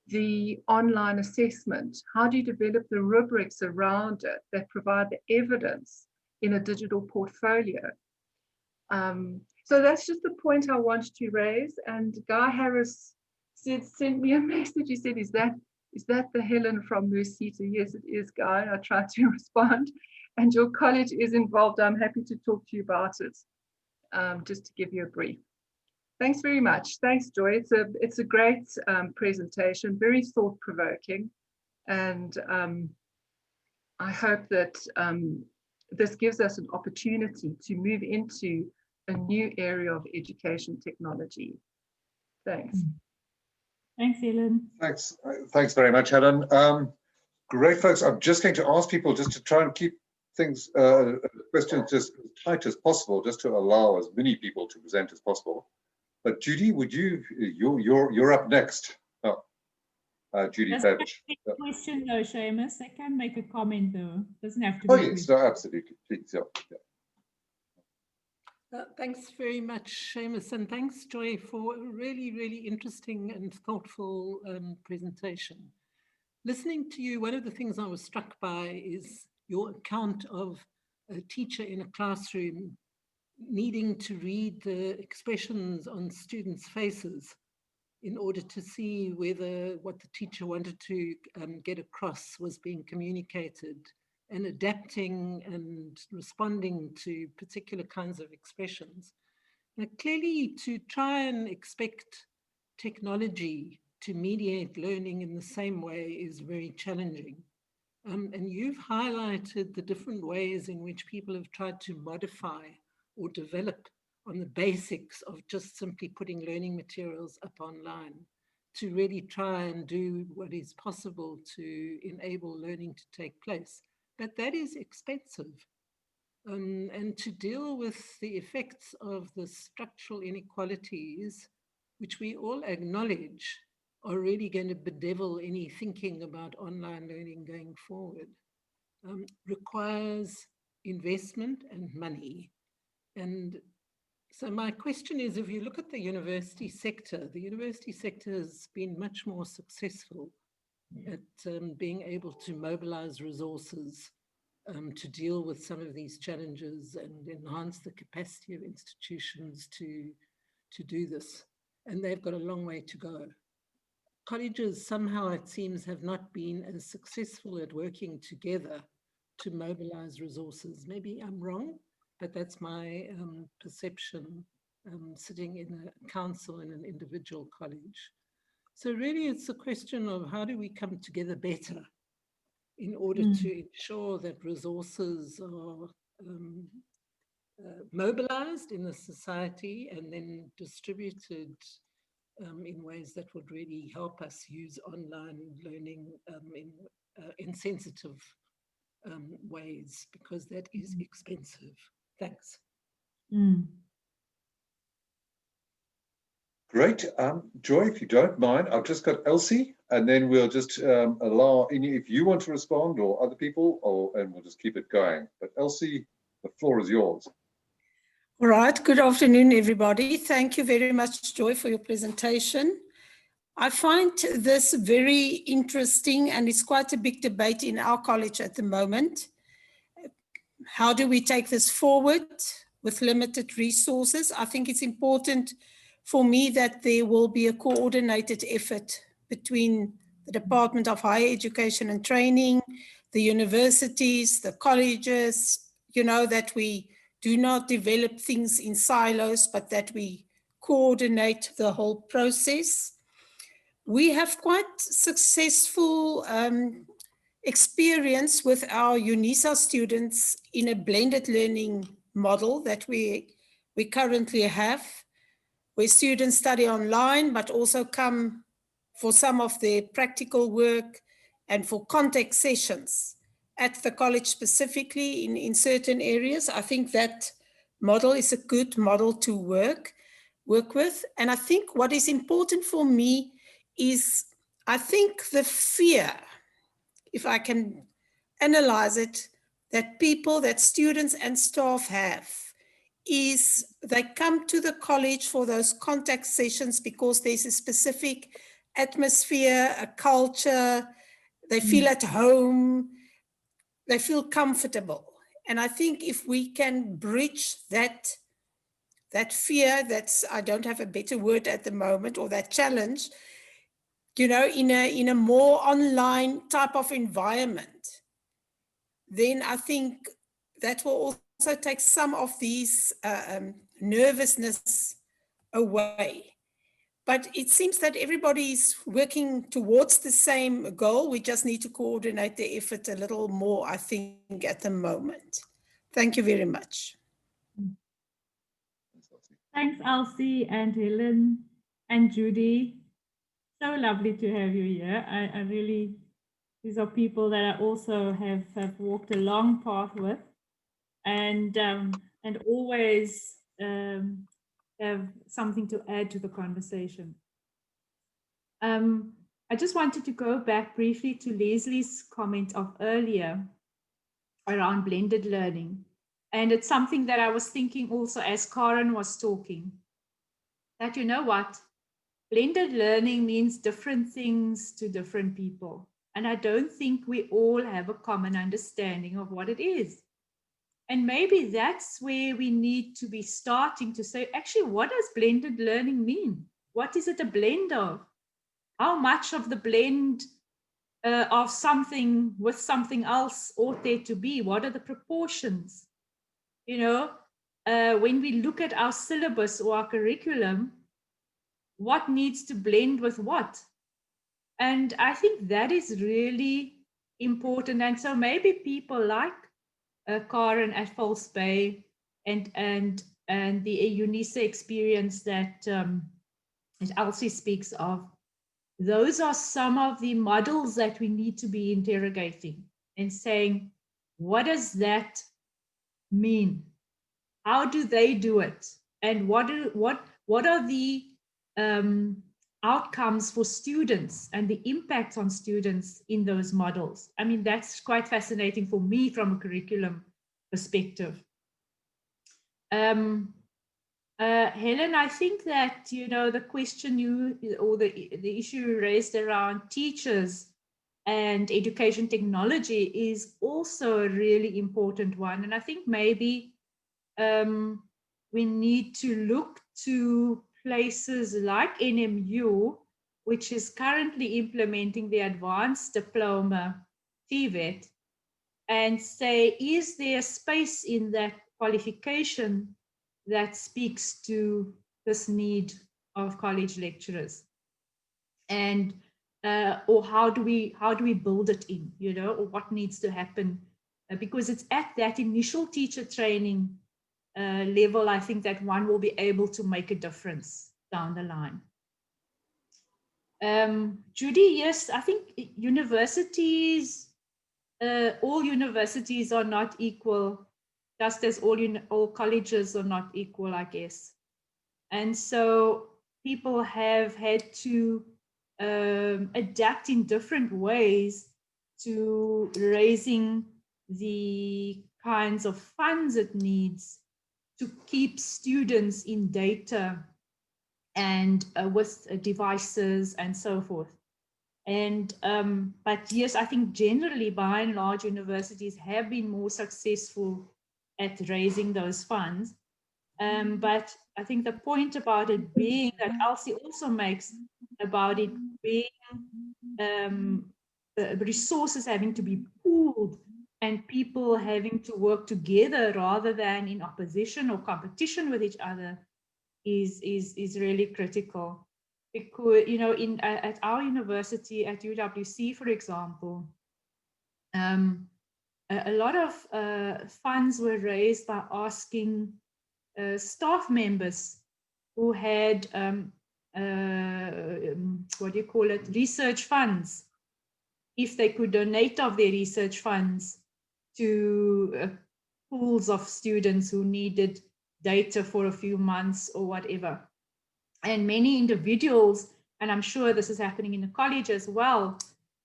the online assessment? How do you develop the rubrics around it that provide the evidence in a digital portfolio? So that's just the point I wanted to raise. And Guy Harris sent me a message. He said, is that the Helen from Mercita? Yes, it is, Guy. I tried to respond. And your college is involved. I'm happy to talk to you about it, just to give you a brief. Thanks very much. Thanks, Joy. It's a great presentation, very thought-provoking. And I hope that this gives us an opportunity to move into a new area of education technology. Thanks. Thanks, Helen. Thanks very much, Helen. Great, folks. I'm just going to ask people just to try and keep things, questions just as tight as possible, just to allow as many people to present as possible. But Judy, would you're up next. Oh, Judy Page. Question though, Seamus. I can make a comment though. Doesn't have to be. Oh yes, no, absolutely. Please, yeah. Thanks very much, Seamus, and thanks, Joy, for a really, really interesting and thoughtful presentation. Listening to you, one of the things I was struck by is your account of a teacher in a classroom needing to read the expressions on students' faces in order to see whether what the teacher wanted to get across was being communicated, and adapting and responding to particular kinds of expressions. Now, clearly, to try and expect technology to mediate learning in the same way is very challenging. And you've highlighted the different ways in which people have tried to modify or develop on the basics of just simply putting learning materials up online to really try and do what is possible to enable learning to take place. But that is expensive. And to deal with the effects of the structural inequalities, which we all acknowledge are really going to bedevil any thinking about online learning going forward, requires investment and money. And so my question is, if you look at the university sector has been much more successful at being able to mobilize resources to deal with some of these challenges and enhance the capacity of institutions to do this. And they've got a long way to go. Colleges somehow, it seems, have not been as successful at working together to mobilize resources. Maybe I'm wrong, but that's my perception sitting in a council in an individual college. So really it's a question of how do we come together better in order to ensure that resources are mobilized in the society and then distributed in ways that would really help us use online learning in sensitive ways, because that is expensive. Thanks. Great. Joy, if you don't mind, I've just got Elsie, and then we'll just allow any, if you want to respond or other people, and we'll just keep it going. But Elsie, the floor is yours. All right. Good afternoon, everybody. Thank you very much, Joy, for your presentation. I find this very interesting, and it's quite a big debate in our college at the moment. How do we take this forward with limited resources? I think it's important for me that there will be a coordinated effort between the Department of Higher Education and Training, the universities, the colleges, that we do not develop things in silos, but that we coordinate the whole process. We have quite successful experience with our UNISA students in a blended learning model that we currently have, where students study online, but also come for some of their practical work and for contact sessions at the college specifically in certain areas. I think that model is a good model to work. work with. And I think what is important for me is, I think the fear, if I can analyze it, that students and staff have, is they come to the college for those contact sessions because there's a specific atmosphere, a culture, they feel at home, they feel comfortable. And I think if we can bridge that fear, I don't have a better word at the moment, or that challenge, in a more online type of environment, then I think that will also take some of these nervousness away. But it seems that everybody is working towards the same goal. We just need to coordinate the effort a little more, I think, at the moment. Thank you very much. Thanks, Elsie and Helen and Judy. So lovely to have you here. I really, these are people that I also have walked a long path with, and always have something to add to the conversation. I just wanted to go back briefly to Leslie's comment of earlier around blended learning. And it's something that I was thinking also as Karen was talking, that you know what, blended learning means different things to different people. And I don't think we all have a common understanding of what it is. And maybe that's where we need to be starting to say, actually, what does blended learning mean? What is it a blend of? How much of the blend of something with something else ought there to be? What are the proportions? When we look at our syllabus or our curriculum, what needs to blend with what? And I think that is really important. And so maybe people like Karen at False Bay and the UNISA experience that Elsie speaks of, those are some of the models that we need to be interrogating and saying, what does that mean? How do they do it? And what are the outcomes for students and the impact on students in those models? I mean, that's quite fascinating for me from a curriculum perspective. Helen, I think that, the question or the issue you raised around teachers and education technology is also a really important one. And I think maybe we need to look to places like NMU, which is currently implementing the advanced diploma TVET, and say, is there space in that qualification that speaks to this need of college lecturers? And or how do we build it in, or what needs to happen? Because it's at that initial teacher training level, I think, that one will be able to make a difference down the line. Judy, yes, I think universities, all universities are not equal, just as all colleges are not equal, I guess. And so people have had to adapt in different ways to raising the kinds of funds it needs to keep students in data and with devices and so forth. And but yes, I think generally, by and large, universities have been more successful at raising those funds. But I think the point about it being, that Elsie also makes, about it being resources having to be pooled and people having to work together rather than in opposition or competition with each other, is really critical. Because, at our university, at UWC, for example, a lot of funds were raised by asking staff members who had, research funds, if they could donate of their research funds to pools of students who needed data for a few months or whatever. And many individuals, and I'm sure this is happening in the college as well,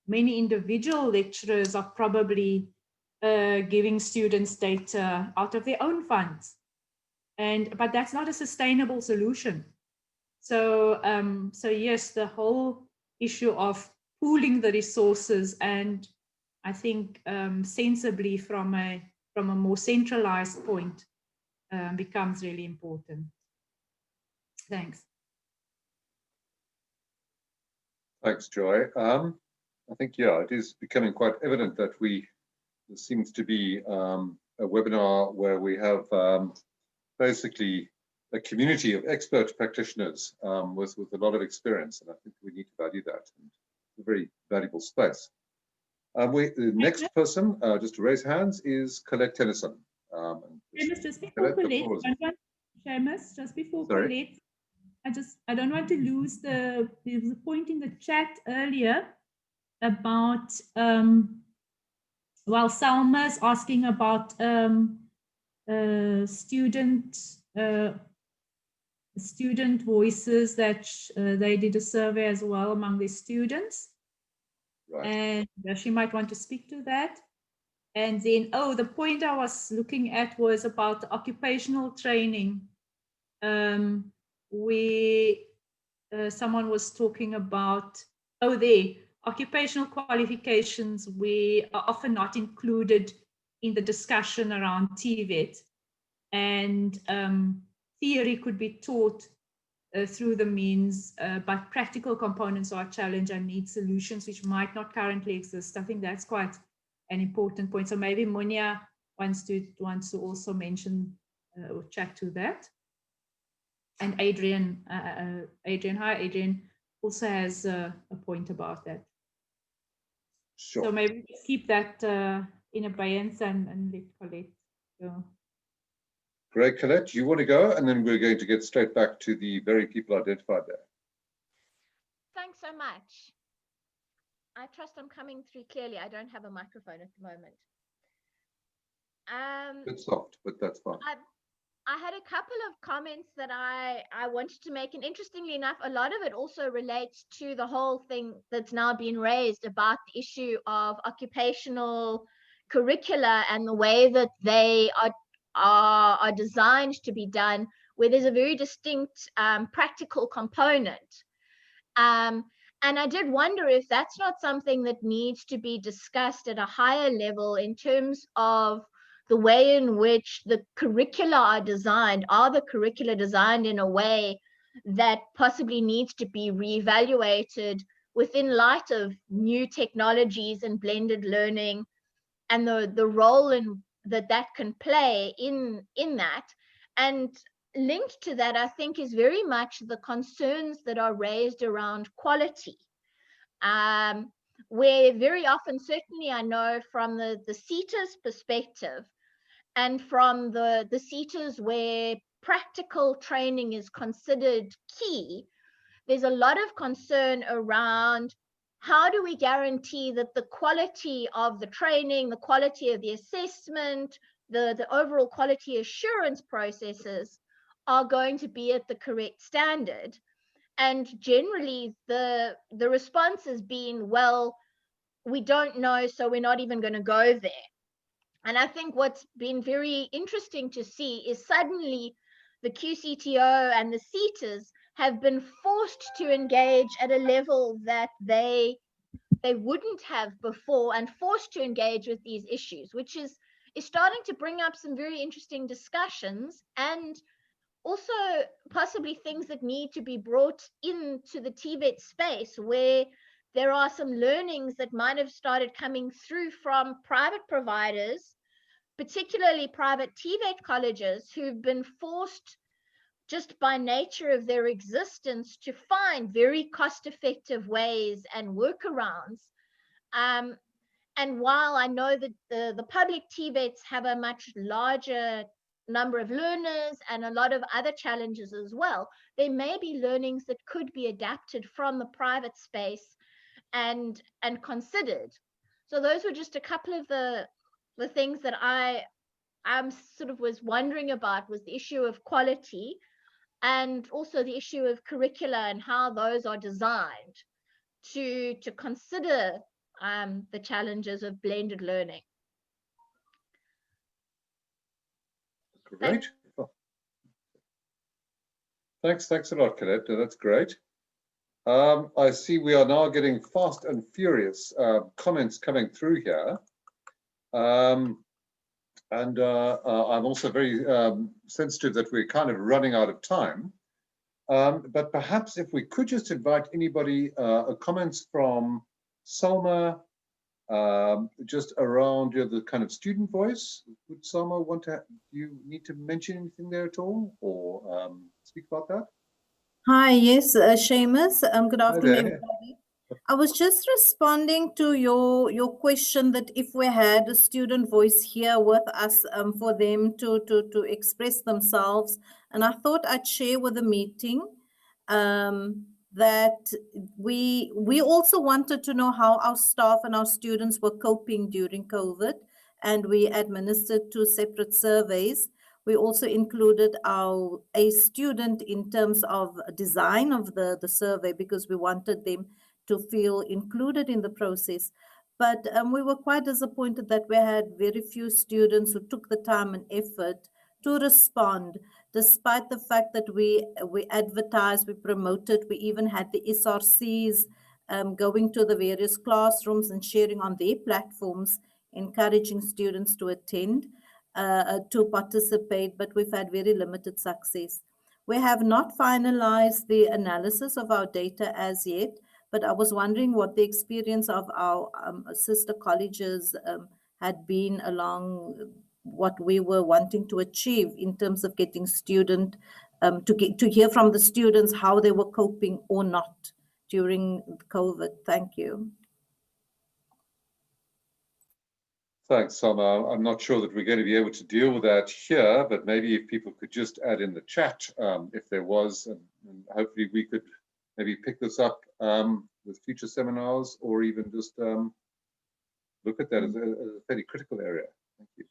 many individual lecturers are probably giving students data out of their own funds. But that's not a sustainable solution. So, so yes, the whole issue of pooling the resources, and I think sensibly from a more centralized point, becomes really important. Thanks. Thanks, Joy. I think, yeah, it is becoming quite evident that there seems to be a webinar where we have basically a community of expert practitioners with a lot of experience, and I think we need to value that. And it's a very valuable space. The next person, just to raise hands, is Colette Tennyson. Seamus, just before Colette, Seamus, just before Colette, I don't want to lose there was a point in the chat earlier about well, Salma's asking about student voices, that they did a survey as well among their students. Right. And she might want to speak to that. And then, oh, the point I was looking at was about the occupational training. Someone was talking about, occupational qualifications we are often not included in the discussion around TVET. And theory could be taught through the means, but practical components are a challenge and need solutions which might not currently exist. I think that's quite an important point. So maybe Munya wants to also mention or chat to that. And Adrian, hi Adrian, also has a point about that. Sure. So maybe keep that in abeyance and let Colette go. Great, Colette, you want to go? And then we're going to get straight back to the very people identified there. Thanks so much. I trust I'm coming through clearly. I don't have a microphone at the moment. It's soft, but that's fine. I had a couple of comments that I wanted to make, and interestingly enough, a lot of it also relates to the whole thing that's now been raised about the issue of occupational curricula and the way that they are designed to be done, where there's a very distinct practical component. And I did wonder if that's not something that needs to be discussed at a higher level in terms of the way in which the curricula are designed. Are the curricula designed in a way that possibly needs to be reevaluated within light of new technologies and blended learning, and the role that can play in that? And linked to that, I think, is very much the concerns that are raised around quality, where very often, certainly I know from the SETA's perspective, and from the SETAs where practical training is considered key, there's a lot of concern around how do we guarantee that the quality of the training, the quality of the assessment, the overall quality assurance processes are going to be at the correct standard. And generally the response has been, well, we don't know, so we're not even going to go there. And I think what's been very interesting to see is suddenly the QCTO and the SETAs have been forced to engage at a level that they wouldn't have before, and forced to engage with these issues, which is starting to bring up some very interesting discussions, and also possibly things that need to be brought into the TVET space, where there are some learnings that might have started coming through from private providers, particularly private TVET colleges, who've been forced just by nature of their existence to find very cost-effective ways and workarounds. And while I know that the public TVETs have a much larger number of learners and a lot of other challenges as well, there may be learnings that could be adapted from the private space and considered. So those were just a couple of the things that I'm sort of was wondering about, was the issue of quality. and also the issue of curricula and how those are designed to consider the challenges of blended learning. Great. Thanks a lot, Colette. That's great. I see we are now getting fast and furious comments coming through here. I'm also very sensitive that we're kind of running out of time. But perhaps if we could just invite anybody, comments from Salma, just around the kind of student voice. Would Salma want to, do you need to mention anything there at all, or speak about that? Hi, yes, Seamus. Good afternoon, there. everybody. I was just responding to your question that if we had a student voice here with us for them to express themselves, and I thought I'd share with the meeting that we also wanted to know how our staff and our students were coping during COVID, and we administered 2 separate surveys. We also included a student in terms of design of the survey because we wanted them to feel included in the process. But we were quite disappointed that we had very few students who took the time and effort to respond, despite the fact that we advertised, we promoted, we even had the SRCs going to the various classrooms and sharing on their platforms, encouraging students to attend. To participate, but we've had very limited success. We have not finalized the analysis of our data as yet, but I was wondering what the experience of our sister colleges had been along what we were wanting to achieve in terms of getting to hear from the students how they were coping or not during COVID. Thank you. Thanks, Salma. I'm not sure that we're going to be able to deal with that here, but maybe if people could just add in the chat if there was, and hopefully we could maybe pick this up with future seminars, or even just look at that as a fairly critical area. Thank you.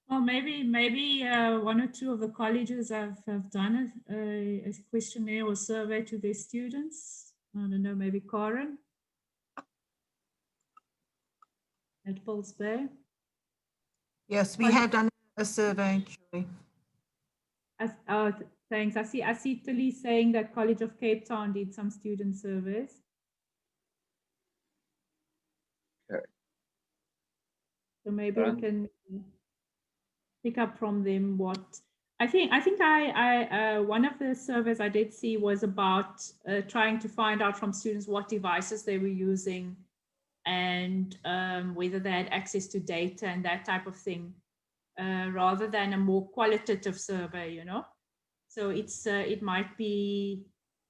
Well, maybe 1 or 2 of the colleges have done a questionnaire or survey to their students. I don't know, maybe Karen at Pulse Bay. Yes, we have done a survey, Joy. Thanks. I see Tilly saying that College of Cape Town did some student surveys. Okay. So maybe we can pick up from them what I think one of the surveys I did see was about trying to find out from students what devices they were using and whether they had access to data and that type of thing, rather than a more qualitative survey, you know. So it might be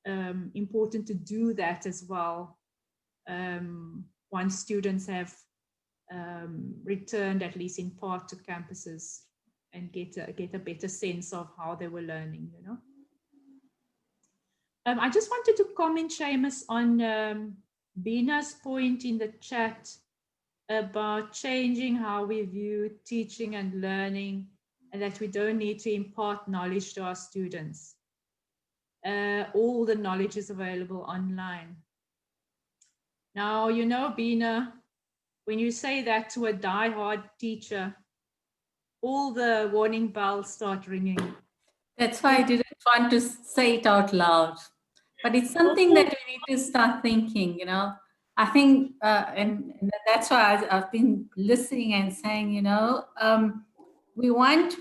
important to do that as well once students have returned, at least in part, to campuses and get a better sense of how they were learning, you know. I just wanted to comment, Seamus, on Bina's point in the chat about changing how we view teaching and learning, and that we don't need to impart knowledge to our students. All the knowledge is available online. Now, you know, Bina, when you say that to a die-hard teacher, all the warning bells start ringing. That's why I didn't want to say it out loud. But it's something that we need to start thinking, you know. I think, and that's why I've been listening and saying, you know, we want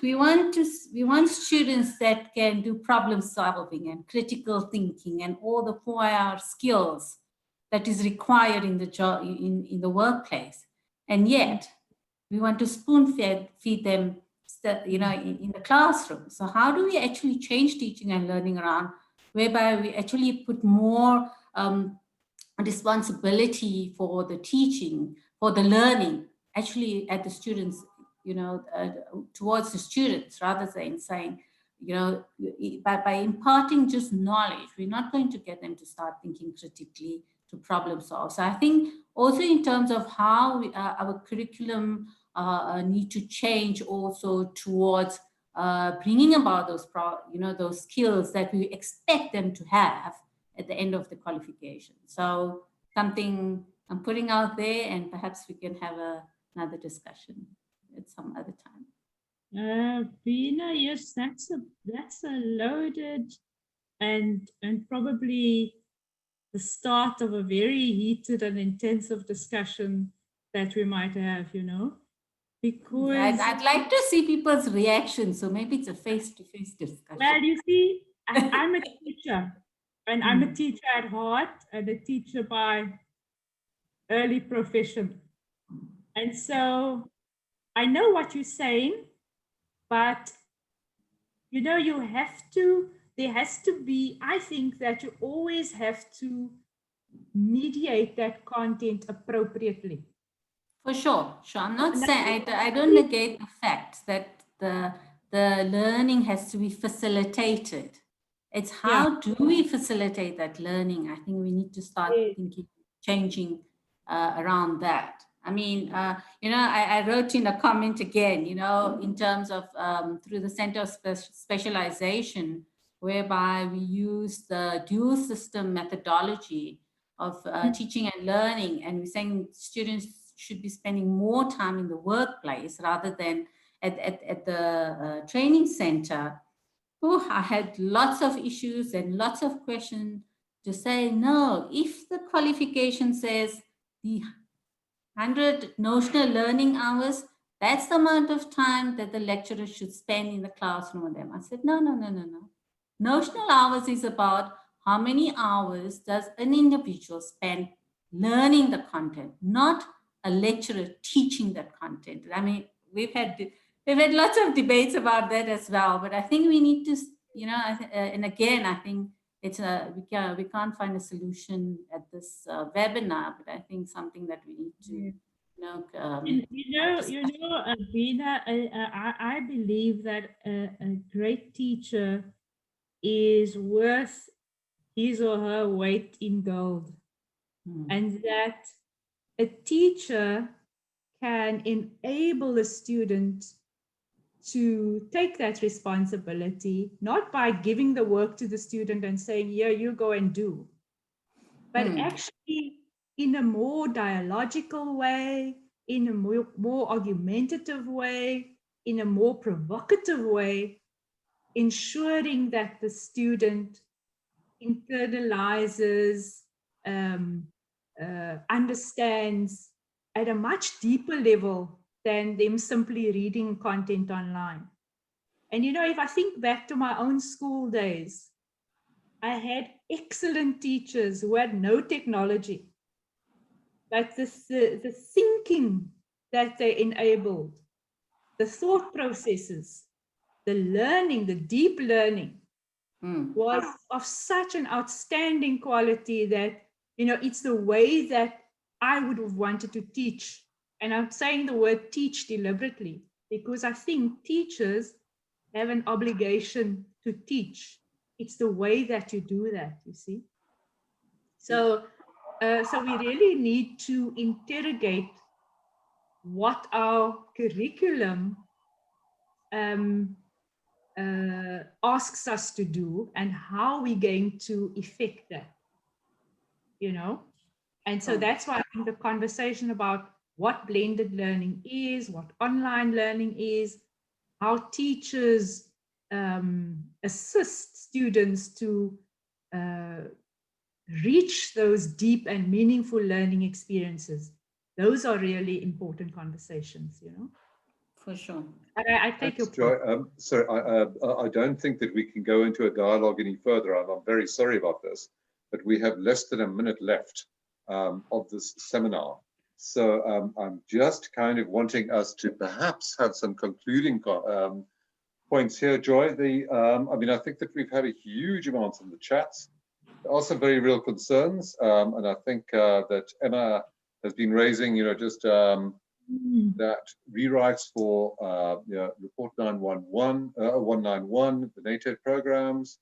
students that can do problem solving and critical thinking and all the 4R skills that is required in the job, in the workplace. And yet we want to spoon feed them, you know, in the classroom. So how do we actually change teaching and learning around, whereby we actually put more responsibility for the teaching, for the learning, actually at the students, you know, towards the students, rather than saying, you know, by imparting just knowledge, we're not going to get them to start thinking critically, to problem solve. So I think also in terms of how our curriculum need to change also towards bringing about those, those skills that we expect them to have at the end of the qualification. So something I'm putting out there, and perhaps we can have another discussion at some other time. Bina, yes, that's a loaded and probably the start of a very heated and intensive discussion that we might have, because I'd like to see people's reactions. So maybe it's a face-to-face discussion. Well, you see, I'm a teacher, and I'm a teacher at heart and a teacher by early profession. And so I know what you're saying, but you have to, there has to be, I think that you always have to mediate that content appropriately. For sure. I'm not saying, I don't negate the fact that the learning has to be facilitated. It's how do we facilitate that learning? I think we need to start thinking, changing around that. I mean, I wrote in a comment again, in terms of through the Center of Specialization, whereby we use the dual system methodology of teaching and learning, and we're saying students should be spending more time in the workplace rather than at the training center. Oh, I had lots of issues and lots of questions to say, no, if the qualification says the 100 notional learning hours, that's the amount of time that the lecturer should spend in the classroom with them. I said, no. Notional hours is about how many hours does an individual spend learning the content, not a lecturer teaching that content. I mean, we've had lots of debates about that as well, but I think we need to, and again, I think it's we can't find a solution at this webinar, but I think something that we need to, Bina, I believe that a great teacher is worth his or her weight in gold, and that a teacher can enable a student to take that responsibility, not by giving the work to the student and saying, here, you go and do, but actually in a more dialogical way, in a more argumentative way, in a more provocative way, ensuring that the student internalizes, understands at a much deeper level than them simply reading content online. And if I think back to my own school days, I had excellent teachers who had no technology, but the thinking that they enabled, the thought processes, the learning, the deep learning was of such an outstanding quality that, it's the way that I would have wanted to teach. And I'm saying the word teach deliberately, because I think teachers have an obligation to teach. It's the way that you do that, you see. So we really need to interrogate what our curriculum asks us to do and how we're going to effect that, And so that's why I think the conversation about what blended learning is, what online learning is, how teachers assist students to reach those deep and meaningful learning experiences. Those are really important conversations, For sure. I take your point. Sorry, I don't think that we can go into a dialogue any further. I'm very sorry about this, but we have less than a minute left of this seminar. So I'm just kind of wanting us to perhaps have some concluding points here, Joy. I mean, I think that we've had a huge amount in the chats. There are some very real concerns, and I think that Emma has been raising, just that rewrites for Report 191, the native programs,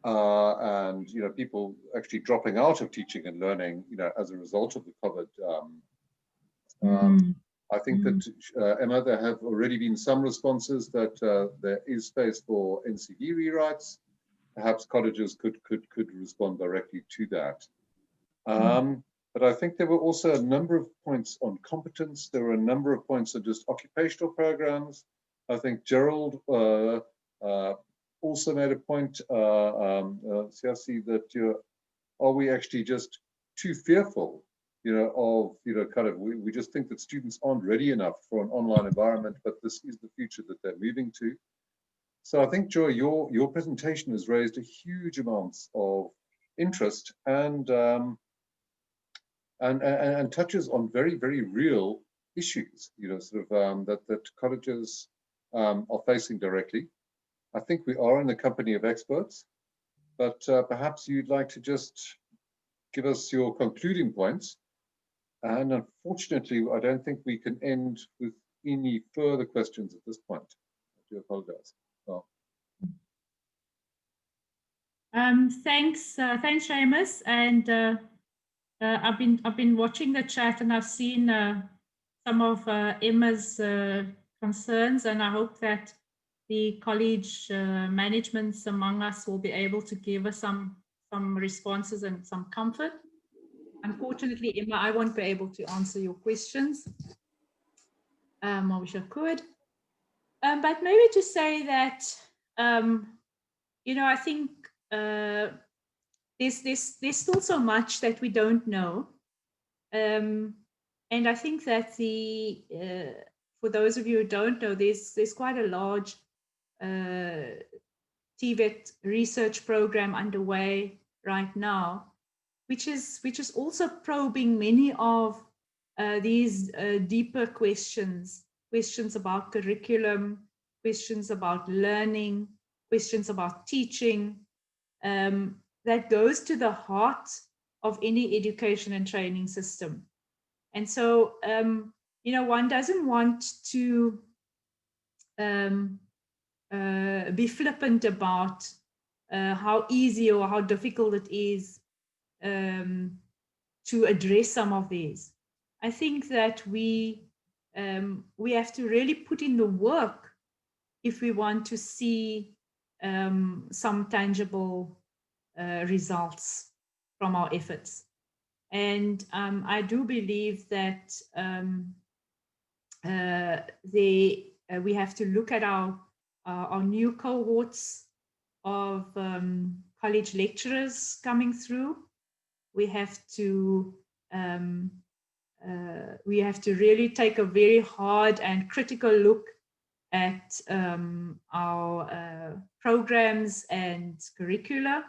and people actually dropping out of teaching and learning, as a result of the COVID. I think that, Emma, there have already been some responses that there is space for NCD rewrites. Perhaps colleges could respond directly to that. But I think there were also a number of points on competence. There were a number of points on just occupational programs. I think Gerald also made a point, Siasi, that are we actually just too fearful, of, kind of, we just think that students aren't ready enough for an online environment, but this is the future that they're moving to. So I think, Joy, your presentation has raised a huge amounts of interest and touches on very, very real issues, that colleges are facing directly. I think we are in the company of experts, but perhaps you'd like to just give us your concluding points. And unfortunately, I don't think we can end with any further questions at this point. I do apologize. Oh. Thanks, Seamus. And I've been watching the chat, and I've seen some of Emma's concerns, and I hope that the college managements among us will be able to give us some responses and some comfort. Unfortunately, Emma, I won't be able to answer your questions. I wish I could. But maybe to say that, I think there's still so much that we don't know. And I think that for those of you who don't know, there's quite a large TVET research program underway right now, which is also probing many of these deeper questions about curriculum, questions about learning, questions about teaching, that goes to the heart of any education and training system. And so, one doesn't want to be flippant about how easy or how difficult it is to address some of these. I think that we have to really put in the work if we want to see some tangible results from our efforts. And I do believe that we have to look at our new cohorts of college lecturers coming through. We have to really take a very hard and critical look at our programs and curricula,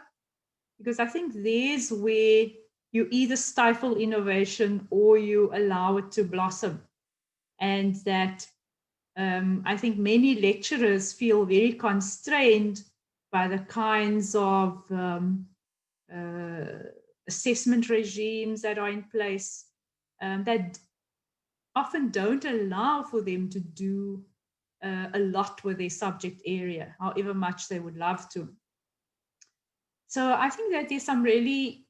because I think there's where you either stifle innovation or you allow it to blossom. And that I think many lecturers feel very constrained by the kinds of assessment regimes that are in place that often don't allow for them to do a lot with their subject area, however much they would love to. So I think that there's some really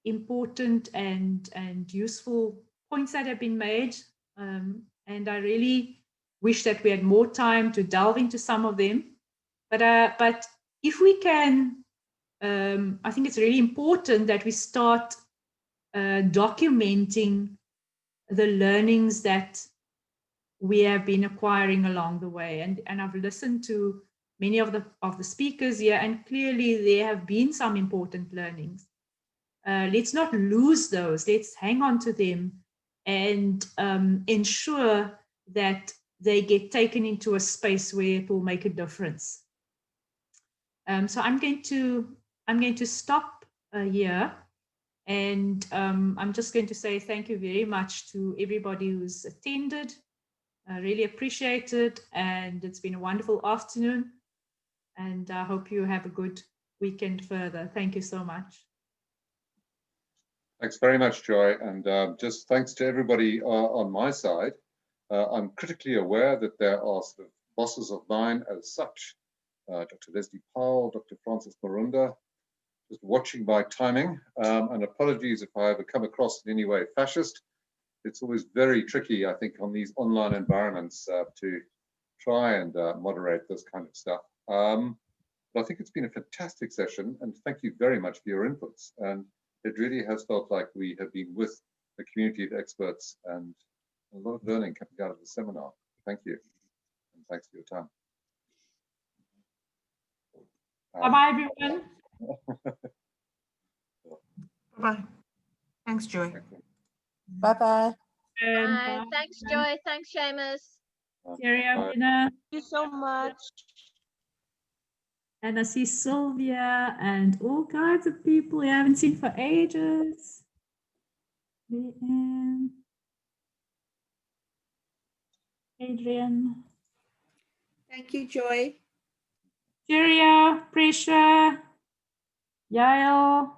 important and useful points that have been made. And I really wish that we had more time to delve into some of them. But if we can, I think it's really important that we start documenting the learnings that we have been acquiring along the way. And I've listened to many of the speakers here, and clearly there have been some important learnings. Let's not lose those. Let's hang on to them and ensure that they get taken into a space where it will make a difference. So I'm going to stop here, and I'm just going to say thank you very much to everybody who's attended. I really appreciate it, and it's been a wonderful afternoon, and I hope you have a good weekend further. Thank you so much. Thanks very much, Joy, and just thanks to everybody on my side. I'm critically aware that there are sort of bosses of mine as such, Dr. Leslie Powell, Dr. Francis Marunda, just watching my timing, and apologies if I ever come across in any way fascist. it's always very tricky, I think, on these online environments to try and moderate this kind of stuff. But I think it's been a fantastic session, and thank you very much for your inputs. And it really has felt like we have been with a community of experts and a lot of learning coming out of the seminar. Thank you, and thanks for your time. Bye-bye, everyone. Bye. Thanks, Joy. Bye-bye. Bye. Thanks, Joy. Thanks, Seamus. Cheerio, Mina. Thank you so much. And I see Sylvia and all kinds of people we haven't seen for ages. Leanne. Adrian. Thank you, Joy. Cheerio, Prisha, Yael.